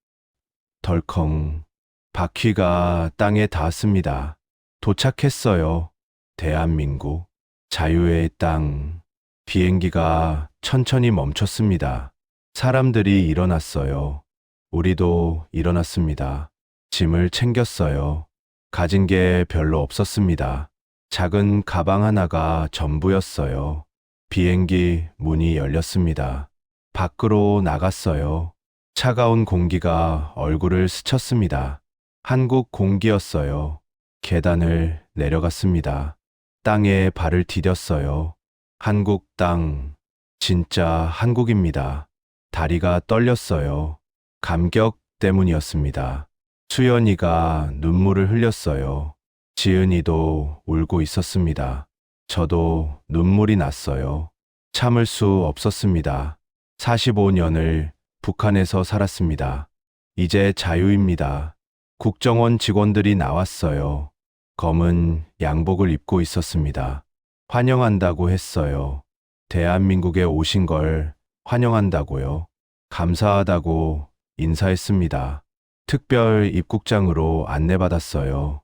덜컹. 바퀴가 땅에 닿았습니다. 도착했어요. 대한민국. 자유의 땅. 비행기가 천천히 멈췄습니다. 사람들이 일어났어요. 우리도 일어났습니다. 짐을 챙겼어요. 가진 게 별로 없었습니다. 작은 가방 하나가 전부였어요. 비행기 문이 열렸습니다. 밖으로 나갔어요. 차가운 공기가 얼굴을 스쳤습니다. 한국 공기였어요. 계단을 내려갔습니다. 땅에 발을 디뎠어요. 한국 땅, 진짜 한국입니다. 다리가 떨렸어요. 감격 때문이었습니다. 수연이가 눈물을 흘렸어요. 지은이도 울고 있었습니다. 저도 눈물이 났어요. 참을 수 없었습니다. 45년을 북한에서 살았습니다. 이제 자유입니다. 국정원 직원들이 나왔어요. 검은 양복을 입고 있었습니다. 환영한다고 했어요. 대한민국에 오신 걸 환영한다고요. 감사하다고 인사했습니다. 특별 입국장으로 안내받았어요.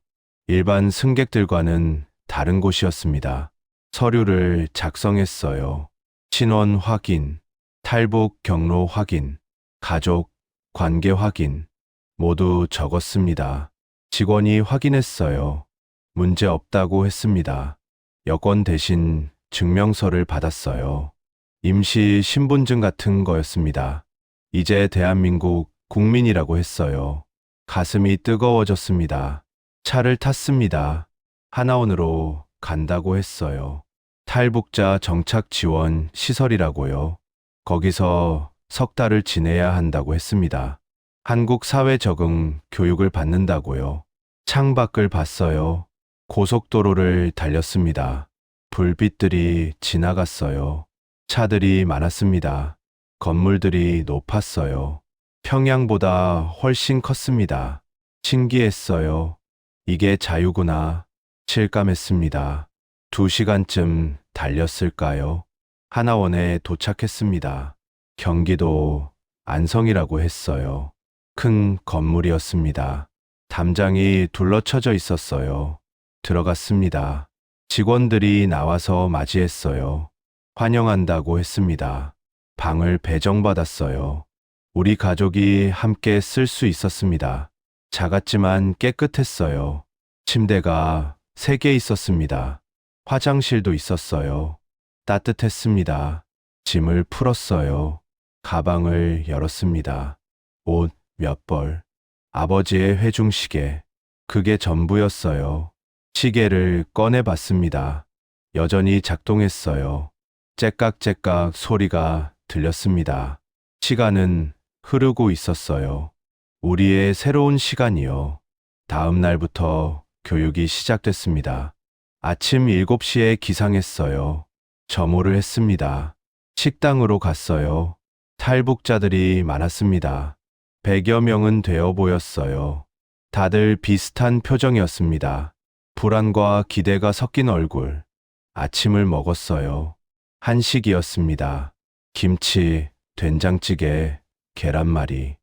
일반 승객들과는 다른 곳이었습니다. 서류를 작성했어요. 신원 확인, 탈북 경로 확인, 가족 관계 확인, 모두 적었습니다. 직원이 확인했어요. 문제 없다고 했습니다. 여권 대신 증명서를 받았어요. 임시 신분증 같은 거였습니다. 이제 대한민국 국민이라고 했어요. 가슴이 뜨거워졌습니다. 차를 탔습니다. 하나원으로 간다고 했어요. 탈북자 정착 지원 시설이라고요. 거기서 석 달을 지내야 한다고 했습니다. 한국 사회 적응 교육을 받는다고요. 창밖을 봤어요. 고속도로를 달렸습니다. 불빛들이 지나갔어요. 차들이 많았습니다. 건물들이 높았어요. 평양보다 훨씬 컸습니다. 신기했어요. 이게 자유구나. 실감했습니다. 2시간쯤 달렸을까요? 하나원에 도착했습니다. 경기도 안성이라고 했어요. 큰 건물이었습니다. 담장이 둘러쳐져 있었어요. 들어갔습니다. 직원들이 나와서 맞이했어요. 환영한다고 했습니다. 방을 배정받았어요. 우리 가족이 함께 쓸 수 있었습니다. 작았지만 깨끗했어요. 침대가 3개 있었습니다. 화장실도 있었어요. 따뜻했습니다. 짐을 풀었어요. 가방을 열었습니다. 옷 몇 벌, 아버지의 회중시계, 그게 전부였어요. 시계를 꺼내봤습니다. 여전히 작동했어요. 째깍째깍 소리가 들렸습니다. 시간은 흐르고 있었어요. 우리의 새로운 시간이요. 다음 날부터 교육이 시작됐습니다. 아침 7시에 기상했어요. 점호를 했습니다. 식당으로 갔어요. 탈북자들이 많았습니다. 100여 명은 되어 보였어요. 다들 비슷한 표정이었습니다. 불안과 기대가 섞인 얼굴. 아침을 먹었어요. 한식이었습니다. 김치, 된장찌개, 계란말이.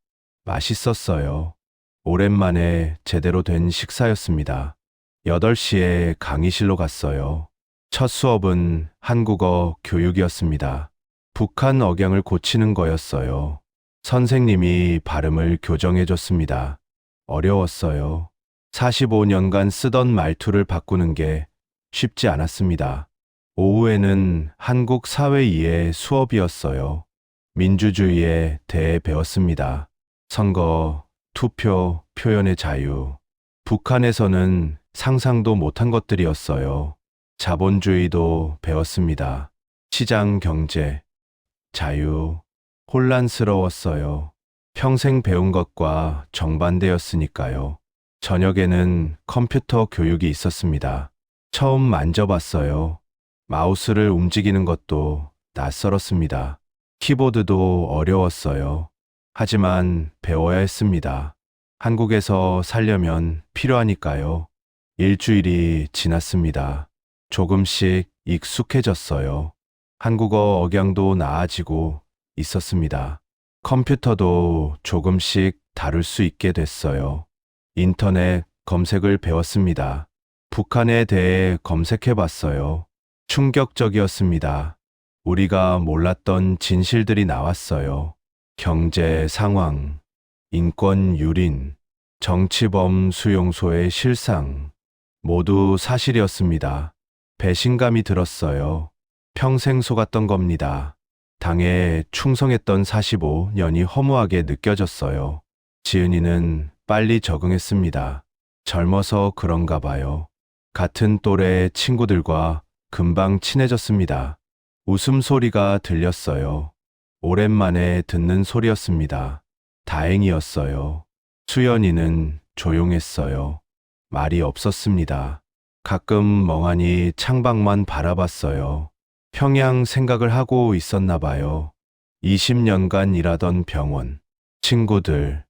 맛있었어요. 오랜만에 제대로 된 식사였습니다. 8시에 강의실로 갔어요. 첫 수업은 한국어 교육이었습니다. 북한 억양을 고치는 거였어요. 선생님이 발음을 교정해 줬습니다. 어려웠어요. 45년간 쓰던 말투를 바꾸는 게 쉽지 않았습니다. 오후에는 한국 사회 이해 수업이었어요. 민주주의에 대해 배웠습니다. 선거, 투표, 표현의 자유. 북한에서는 상상도 못한 것들이었어요. 자본주의도 배웠습니다. 시장 경제, 자유. 혼란스러웠어요. 평생 배운 것과 정반대였으니까요. 저녁에는 컴퓨터 교육이 있었습니다. 처음 만져봤어요. 마우스를 움직이는 것도 낯설었습니다. 키보드도 어려웠어요. 하지만 배워야 했습니다. 한국에서 살려면 필요하니까요. 일주일이 지났습니다. 조금씩 익숙해졌어요. 한국어 억양도 나아지고 있었습니다. 컴퓨터도 조금씩 다룰 수 있게 됐어요. 인터넷 검색을 배웠습니다. 북한에 대해 검색해 봤어요. 충격적이었습니다. 우리가 몰랐던 진실들이 나왔어요. 경제 상황, 인권 유린, 정치범 수용소의 실상, 모두 사실이었습니다. 배신감이 들었어요. 평생 속았던 겁니다. 당에 충성했던 45년이 허무하게 느껴졌어요. 지은이는 빨리 적응했습니다. 젊어서 그런가 봐요. 같은 또래 친구들과 금방 친해졌습니다. 웃음소리가 들렸어요. 오랜만에 듣는 소리였습니다. 다행이었어요. 수연이는 조용했어요. 말이 없었습니다. 가끔 멍하니 창밖만 바라봤어요. 평양 생각을 하고 있었나 봐요. 20년간 일하던 병원, 친구들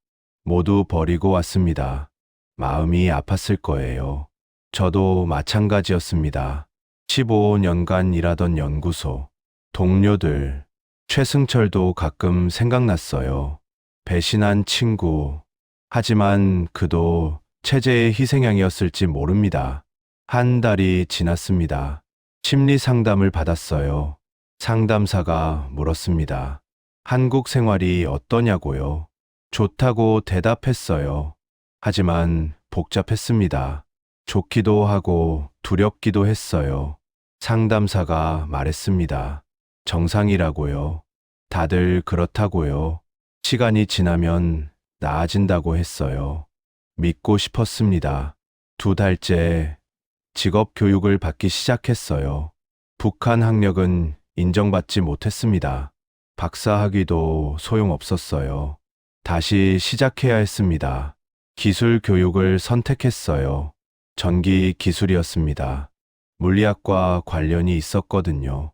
모두 버리고 왔습니다. 마음이 아팠을 거예요. 저도 마찬가지였습니다. 15년간 일하던 연구소, 동료들, 최승철도 가끔 생각났어요. 배신한 친구. 하지만 그도 체제의 희생양이었을지 모릅니다. 한 달이 지났습니다. 심리 상담을 받았어요. 상담사가 물었습니다. 한국 생활이 어떠냐고요? 좋다고 대답했어요. 하지만 복잡했습니다. 좋기도 하고 두렵기도 했어요. 상담사가 말했습니다. 정상이라고요. 다들 그렇다고요. 시간이 지나면 나아진다고 했어요. 믿고 싶었습니다. 2달째 직업 교육을 받기 시작했어요. 북한 학력은 인정받지 못했습니다. 박사 학위도 소용없었어요. 다시 시작해야 했습니다. 기술 교육을 선택했어요. 전기 기술이었습니다. 물리학과 관련이 있었거든요.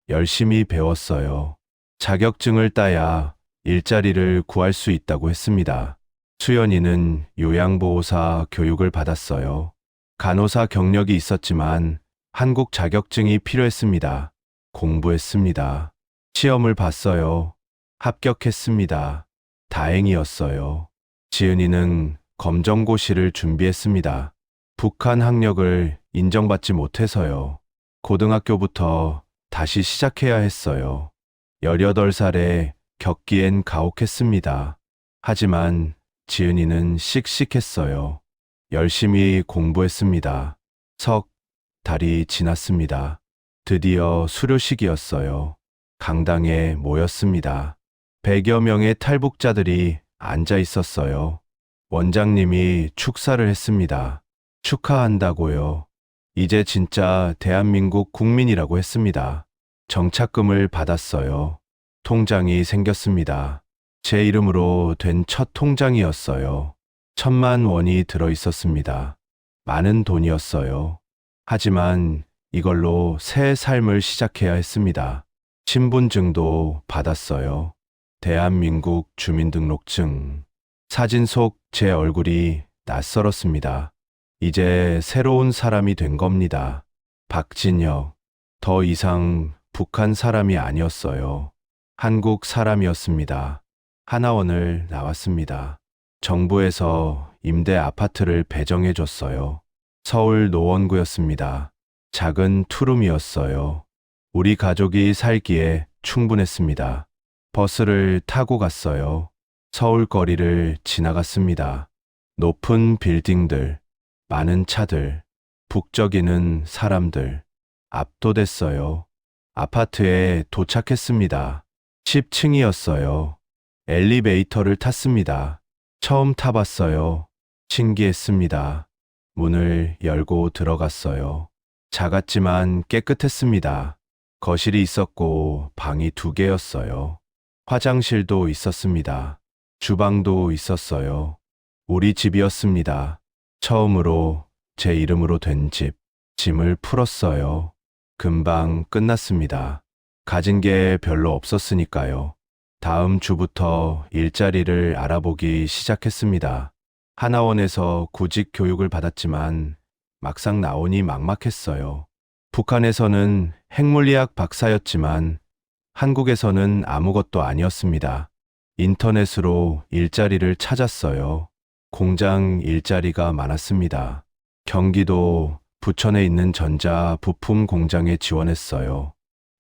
열심히 배웠어요. 자격증을 따야 일자리를 구할 수 있다고 했습니다. 수연이는 요양보호사 교육을 받았어요. 간호사 경력이 있었지만 한국 자격증이 필요했습니다. 공부했습니다. 시험을 봤어요. 합격했습니다. 다행이었어요. 지은이는 검정고시를 준비했습니다. 북한 학력을 인정받지 못해서요. 고등학교부터 다시 시작해야 했어요. 18살에 겪기엔 가혹했습니다. 하지만 지은이는 씩씩했어요. 열심히 공부했습니다. 석 달이 지났습니다. 드디어 수료식이었어요. 강당에 모였습니다. 100여 명의 탈북자들이 앉아 있었어요. 원장님이 축사를 했습니다. 축하한다고요. 이제 진짜 대한민국 국민이라고 했습니다. 정착금을 받았어요. 통장이 생겼습니다. 제 이름으로 된 첫 통장이었어요. 1,000만 원이 들어 있었습니다. 많은 돈이었어요. 하지만 이걸로 새 삶을 시작해야 했습니다. 신분증도 받았어요. 대한민국 주민등록증. 사진 속 제 얼굴이 낯설었습니다. 이제 새로운 사람이 된 겁니다. 박진혁. 더 이상 북한 사람이 아니었어요. 한국 사람이었습니다. 하나원을 나왔습니다. 정부에서 임대 아파트를 배정해 줬어요. 서울 노원구였습니다. 작은 투룸이었어요. 우리 가족이 살기에 충분했습니다. 버스를 타고 갔어요. 서울 거리를 지나갔습니다. 높은 빌딩들, 많은 차들, 북적이는 사람들. 압도됐어요. 아파트에 도착했습니다. 10층이었어요. 엘리베이터를 탔습니다. 처음 타봤어요. 신기했습니다. 문을 열고 들어갔어요. 작았지만 깨끗했습니다. 거실이 있었고 방이 2개였어요. 화장실도 있었습니다. 주방도 있었어요. 우리 집이었습니다. 처음으로 제 이름으로 된 집. 짐을 풀었어요. 금방 끝났습니다. 가진 게 별로 없었으니까요. 다음 주부터 일자리를 알아보기 시작했습니다. 하나원에서 구직 교육을 받았지만 막상 나오니 막막했어요. 북한에서는 핵물리학 박사였지만 한국에서는 아무것도 아니었습니다. 인터넷으로 일자리를 찾았어요. 공장 일자리가 많았습니다. 경기도 부천에 있는 전자 부품 공장에 지원했어요.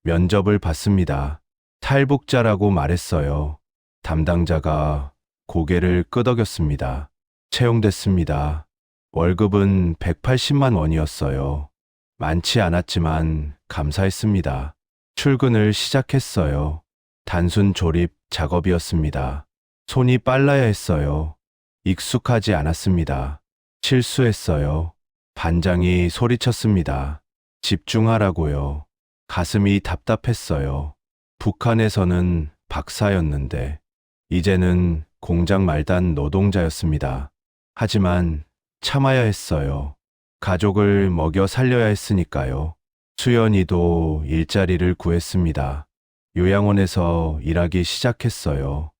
면접을 봤습니다. 탈북자라고 말했어요. 담당자가 고개를 끄덕였습니다. 채용됐습니다. 월급은 180만 원이었어요. 많지 않았지만 감사했습니다. 출근을 시작했어요. 단순 조립 작업이었습니다. 손이 빨라야 했어요. 익숙하지 않았습니다. 실수했어요. 반장이 소리쳤습니다. 집중하라고요. 가슴이 답답했어요. 북한에서는 박사였는데 이제는 공장 말단 노동자였습니다. 하지만 참아야 했어요. 가족을 먹여 살려야 했으니까요. 수연이도 일자리를 구했습니다. 요양원에서 일하기 시작했어요.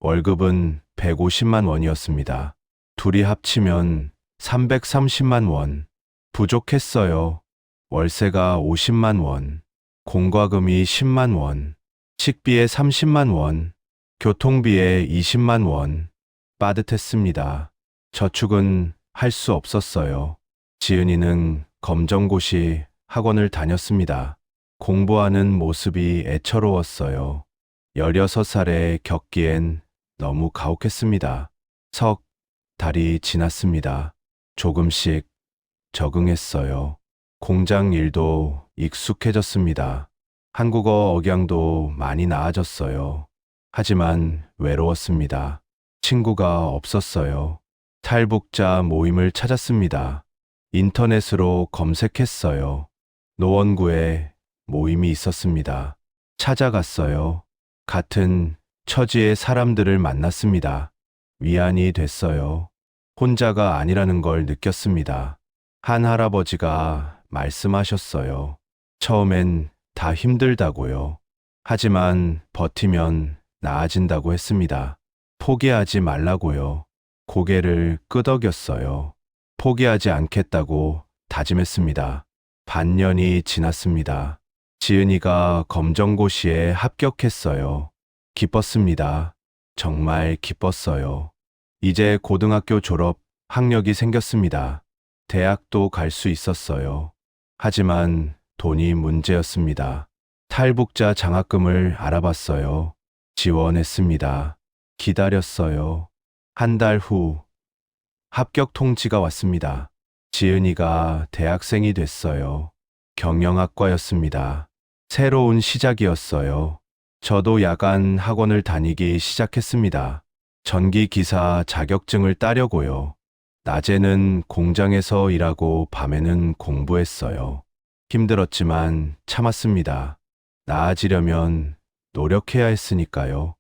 월급은 150만 원이었습니다. 둘이 합치면 330만 원. 부족했어요. 월세가 50만 원. 공과금이 10만 원. 식비에 30만 원. 교통비에 20만 원. 빠듯했습니다. 저축은 할 수 없었어요. 지은이는 검정고시 학원을 다녔습니다. 공부하는 모습이 애처로웠어요. 16살에 겪기엔 너무 가혹했습니다. 석 달이 지났습니다. 조금씩 적응했어요. 공장 일도 익숙해졌습니다. 한국어 억양도 많이 나아졌어요. 하지만 외로웠습니다. 친구가 없었어요. 탈북자 모임을 찾았습니다. 인터넷으로 검색했어요. 노원구에 모임이 있었습니다. 찾아갔어요. 같은 처지의 사람들을 만났습니다. 위안이 됐어요. 혼자가 아니라는 걸 느꼈습니다. 한 할아버지가 말씀하셨어요. 처음엔 다 힘들다고요. 하지만 버티면 나아진다고 했습니다. 포기하지 말라고요. 고개를 끄덕였어요. 포기하지 않겠다고 다짐했습니다. 반년이 지났습니다. 지은이가 검정고시에 합격했어요. 기뻤습니다. 정말 기뻤어요. 이제 고등학교 졸업 학력이 생겼습니다. 대학도 갈 수 있었어요. 하지만 돈이 문제였습니다. 탈북자 장학금을 알아봤어요. 지원했습니다. 기다렸어요. 한 달 후 합격 통지가 왔습니다. 지은이가 대학생이 됐어요. 경영학과였습니다. 새로운 시작이었어요. 저도 야간 학원을 다니기 시작했습니다. 전기기사 자격증을 따려고요. 낮에는 공장에서 일하고 밤에는 공부했어요. 힘들었지만 참았습니다. 나아지려면 노력해야 했으니까요.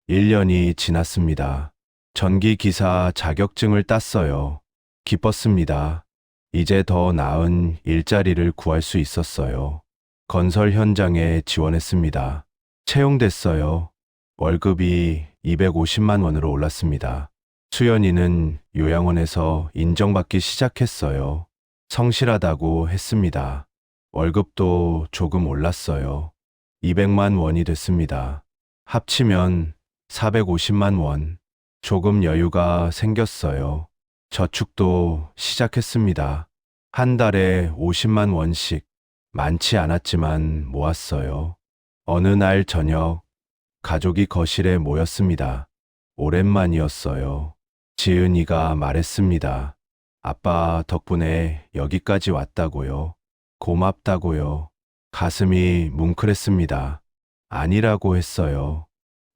1년이 지났습니다. 전기기사 자격증을 땄어요. 기뻤습니다. 이제 더 나은 일자리를 구할 수 있었어요. 건설 현장에 지원했습니다. 채용됐어요. 월급이 250만 원으로 올랐습니다. 수연이는 요양원에서 인정받기 시작했어요. 성실하다고 했습니다. 월급도 조금 올랐어요. 200만 원이 됐습니다. 합치면 450만 원. 조금 여유가 생겼어요. 저축도 시작했습니다. 한 달에 50만 원씩. 많지 않았지만 모았어요. 어느 날 저녁, 가족이 거실에 모였습니다. 오랜만이었어요. 지은이가 말했습니다. 아빠 덕분에 여기까지 왔다고요. 고맙다고요. 가슴이 뭉클했습니다. 아니라고 했어요.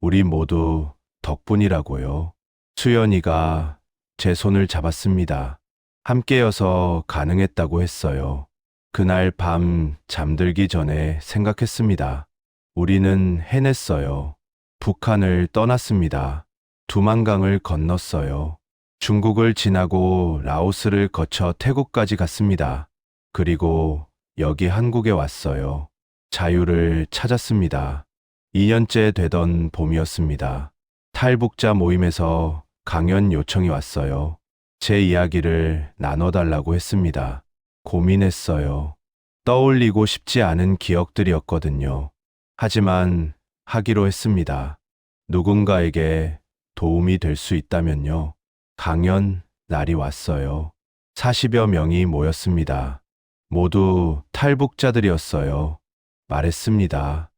우리 모두 덕분이라고요. 수연이가 제 손을 잡았습니다. 함께여서 가능했다고 했어요. 그날 밤 잠들기 전에 생각했습니다. 우리는 해냈어요. 북한을 떠났습니다. 두만강을 건넜어요. 중국을 지나고 라오스를 거쳐 태국까지 갔습니다. 그리고 여기 한국에 왔어요. 자유를 찾았습니다. 2년째 되던 봄이었습니다. 탈북자 모임에서 강연 요청이 왔어요. 제 이야기를 나눠달라고 했습니다. 고민했어요. 떠올리고 싶지 않은 기억들이었거든요. 하지만 하기로 했습니다. 누군가에게 도움이 될 수 있다면요. 강연 날이 왔어요. 40여 명이 모였습니다. 모두 탈북자들이었어요. 말했습니다.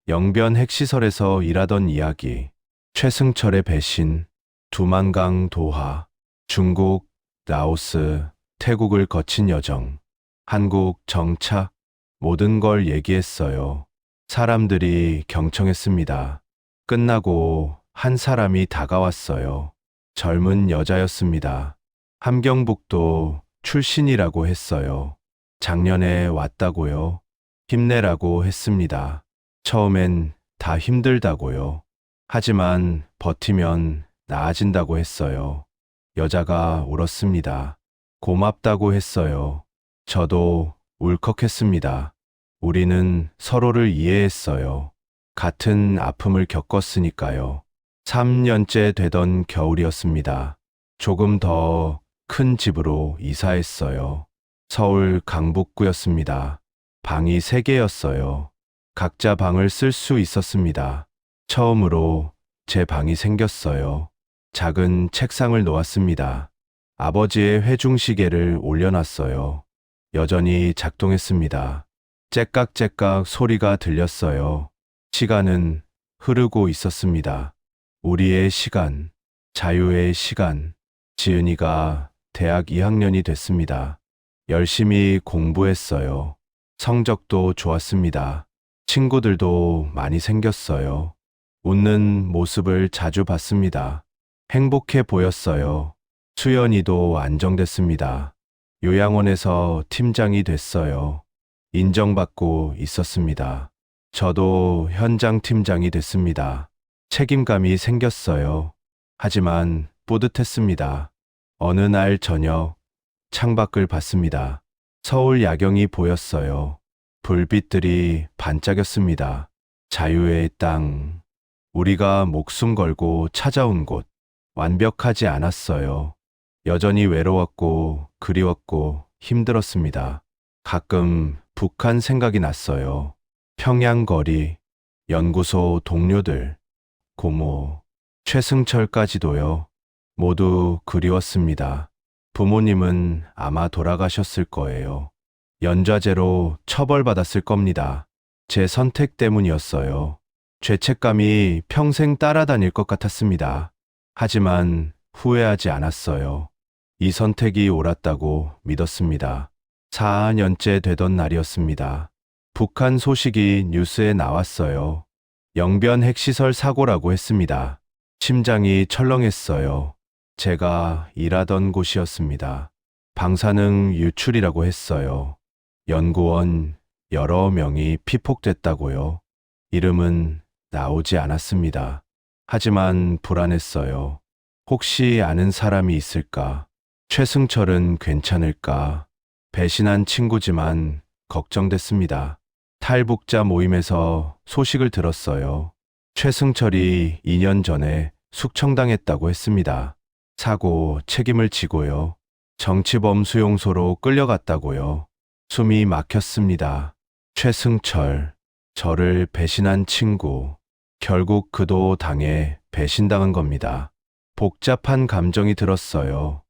영변 핵시설에서 일하던 이야기, 최승철의 배신, 두만강 도하, 중국, 라오스, 태국을 거친 여정, 한국 정착, 모든 걸 얘기했어요. 사람들이 경청했습니다. 끝나고 한 사람이 다가왔어요. 젊은 여자였습니다. 함경북도 출신이라고 했어요. 작년에 왔다고요. 힘내라고 했습니다. 처음엔 다 힘들다고요. 하지만 버티면 나아진다고 했어요. 여자가 울었습니다. 고맙다고 했어요. 저도 울컥했습니다. 우리는 서로를 이해했어요. 같은 아픔을 겪었으니까요. 3년째 되던 겨울이었습니다. 조금 더 큰 집으로 이사했어요. 서울 강북구였습니다. 방이 3개였어요. 각자 방을 쓸 수 있었습니다. 처음으로 제 방이 생겼어요. 작은 책상을 놓았습니다. 아버지의 회중시계를 올려놨어요. 여전히 작동했습니다. 째깍째깍 소리가 들렸어요. 시간은 흐르고 있었습니다. 우리의 시간, 자유의 시간. 지은이가 대학 2학년이 됐습니다. 열심히 공부했어요. 성적도 좋았습니다. 친구들도 많이 생겼어요. 웃는 모습을 자주 봤습니다. 행복해 보였어요. 수연이도 안정됐습니다. 요양원에서 팀장이 됐어요. 인정받고 있었습니다. 저도 현장 팀장이 됐습니다. 책임감이 생겼어요. 하지만 뿌듯했습니다. 어느 날 저녁, 창밖을 봤습니다. 서울 야경이 보였어요. 불빛들이 반짝였습니다. 자유의 땅. 우리가 목숨 걸고 찾아온 곳. 완벽하지 않았어요. 여전히 외로웠고 그리웠고 힘들었습니다. 가끔 북한 생각이 났어요. 평양거리, 연구소 동료들, 고모, 최승철까지도요. 모두 그리웠습니다. 부모님은 아마 돌아가셨을 거예요. 연좌제로 처벌받았을 겁니다. 제 선택 때문이었어요. 죄책감이 평생 따라다닐 것 같았습니다. 하지만 후회하지 않았어요. 이 선택이 옳았다고 믿었습니다. 4년째 되던 날이었습니다. 북한 소식이 뉴스에 나왔어요. 영변 핵시설 사고라고 했습니다. 심장이 철렁했어요. 제가 일하던 곳이었습니다. 방사능 유출이라고 했어요. 연구원 여러 명이 피폭됐다고요. 이름은 나오지 않았습니다. 하지만 불안했어요. 혹시 아는 사람이 있을까? 최승철은 괜찮을까? 배신한 친구지만 걱정됐습니다. 탈북자 모임에서 소식을 들었어요. 최승철이 2년 전에 숙청당했다고 했습니다. 사고 책임을 지고요. 정치범 수용소로 끌려갔다고요. 숨이 막혔습니다. 최승철, 저를 배신한 친구. 결국 그도 당해 배신당한 겁니다. 복잡한 감정이 들었어요.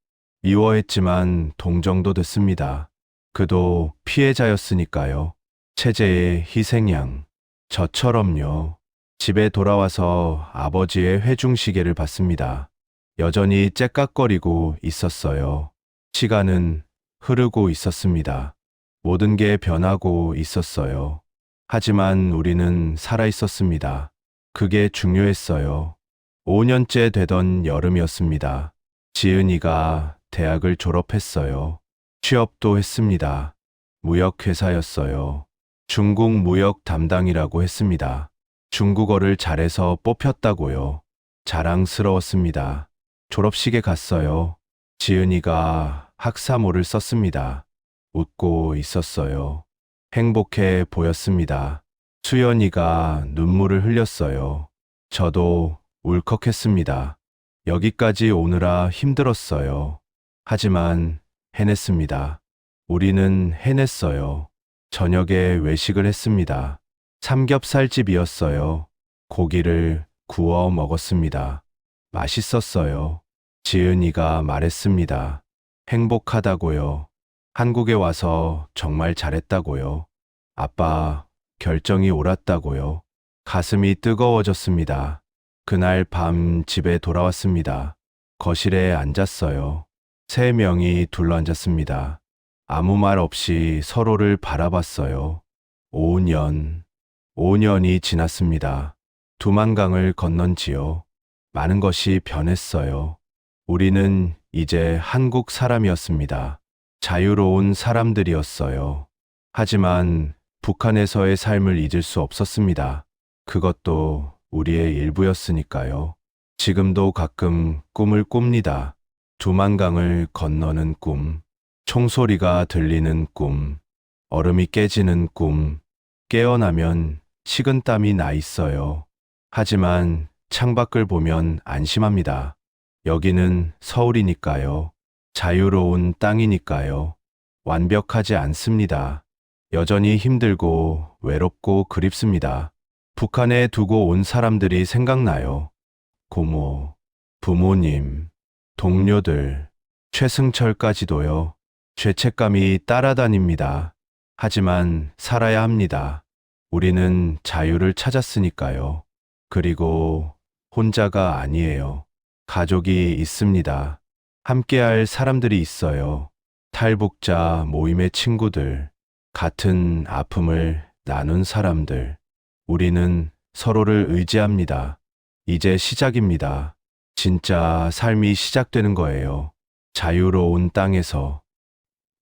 미워했지만 동정도 됐습니다. 그도 피해자였으니까요. 체제의 희생양. 저처럼요. 집에 돌아와서 아버지의 회중시계를 봤습니다. 여전히 째깍거리고 있었어요. 시간은 흐르고 있었습니다. 모든 게 변하고 있었어요. 하지만 우리는 살아 있었습니다. 그게 중요했어요. 5년째 되던 여름이었습니다. 지은이가 대학을 졸업했어요. 취업도 했습니다. 무역회사였어요. 중국 무역 담당이라고 했습니다. 중국어를 잘해서 뽑혔다고요. 자랑스러웠습니다. 졸업식에 갔어요. 지은이가 학사모를 썼습니다. 웃고 있었어요. 행복해 보였습니다. 수연이가 눈물을 흘렸어요. 저도 울컥했습니다. 여기까지 오느라 힘들었어요. 하지만 해냈습니다. 우리는 해냈어요. 저녁에 외식을 했습니다. 삼겹살집이었어요. 고기를 구워 먹었습니다. 맛있었어요. 지은이가 말했습니다. 행복하다고요. 한국에 와서 정말 잘했다고요. 아빠, 결정이 옳았다고요. 가슴이 뜨거워졌습니다. 그날 밤 집에 돌아왔습니다. 거실에 앉았어요. 3명이 둘러앉았습니다. 아무 말 없이 서로를 바라봤어요. 5년이 지났습니다. 두만강을 건넌지요. 많은 것이 변했어요. 우리는 이제 한국 사람이었습니다. 자유로운 사람들이었어요. 하지만 북한에서의 삶을 잊을 수 없었습니다. 그것도 우리의 일부였으니까요. 지금도 가끔 꿈을 꿉니다. 두만강을 건너는 꿈, 총소리가 들리는 꿈, 얼음이 깨지는 꿈, 깨어나면 식은땀이 나 있어요. 하지만 창밖을 보면 안심합니다. 여기는 서울이니까요. 자유로운 땅이니까요. 완벽하지 않습니다. 여전히 힘들고 외롭고 그립습니다. 북한에 두고 온 사람들이 생각나요. 고모, 부모님, 동료들, 최승철까지도요. 죄책감이 따라다닙니다. 하지만 살아야 합니다. 우리는 자유를 찾았으니까요. 그리고 혼자가 아니에요. 가족이 있습니다. 함께할 사람들이 있어요. 탈북자 모임의 친구들, 같은 아픔을 나눈 사람들. 우리는 서로를 의지합니다. 이제 시작입니다. 진짜 삶이 시작되는 거예요. 자유로운 땅에서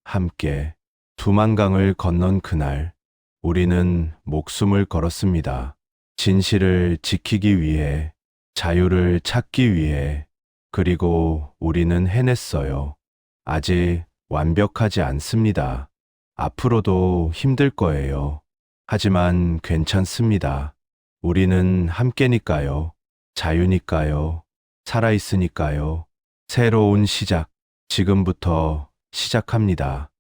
함께 두만강을 건넌 그날, 우리는 목숨을 걸었습니다. 진실을 지키기 위해, 자유를 찾기 위해, 그리고 우리는 해냈어요. 아직 완벽하지 않습니다. 앞으로도 힘들 거예요. 하지만 괜찮습니다. 우리는 함께니까요. 자유니까요. 살아있으니까요. 새로운 시작, 지금부터 시작합니다.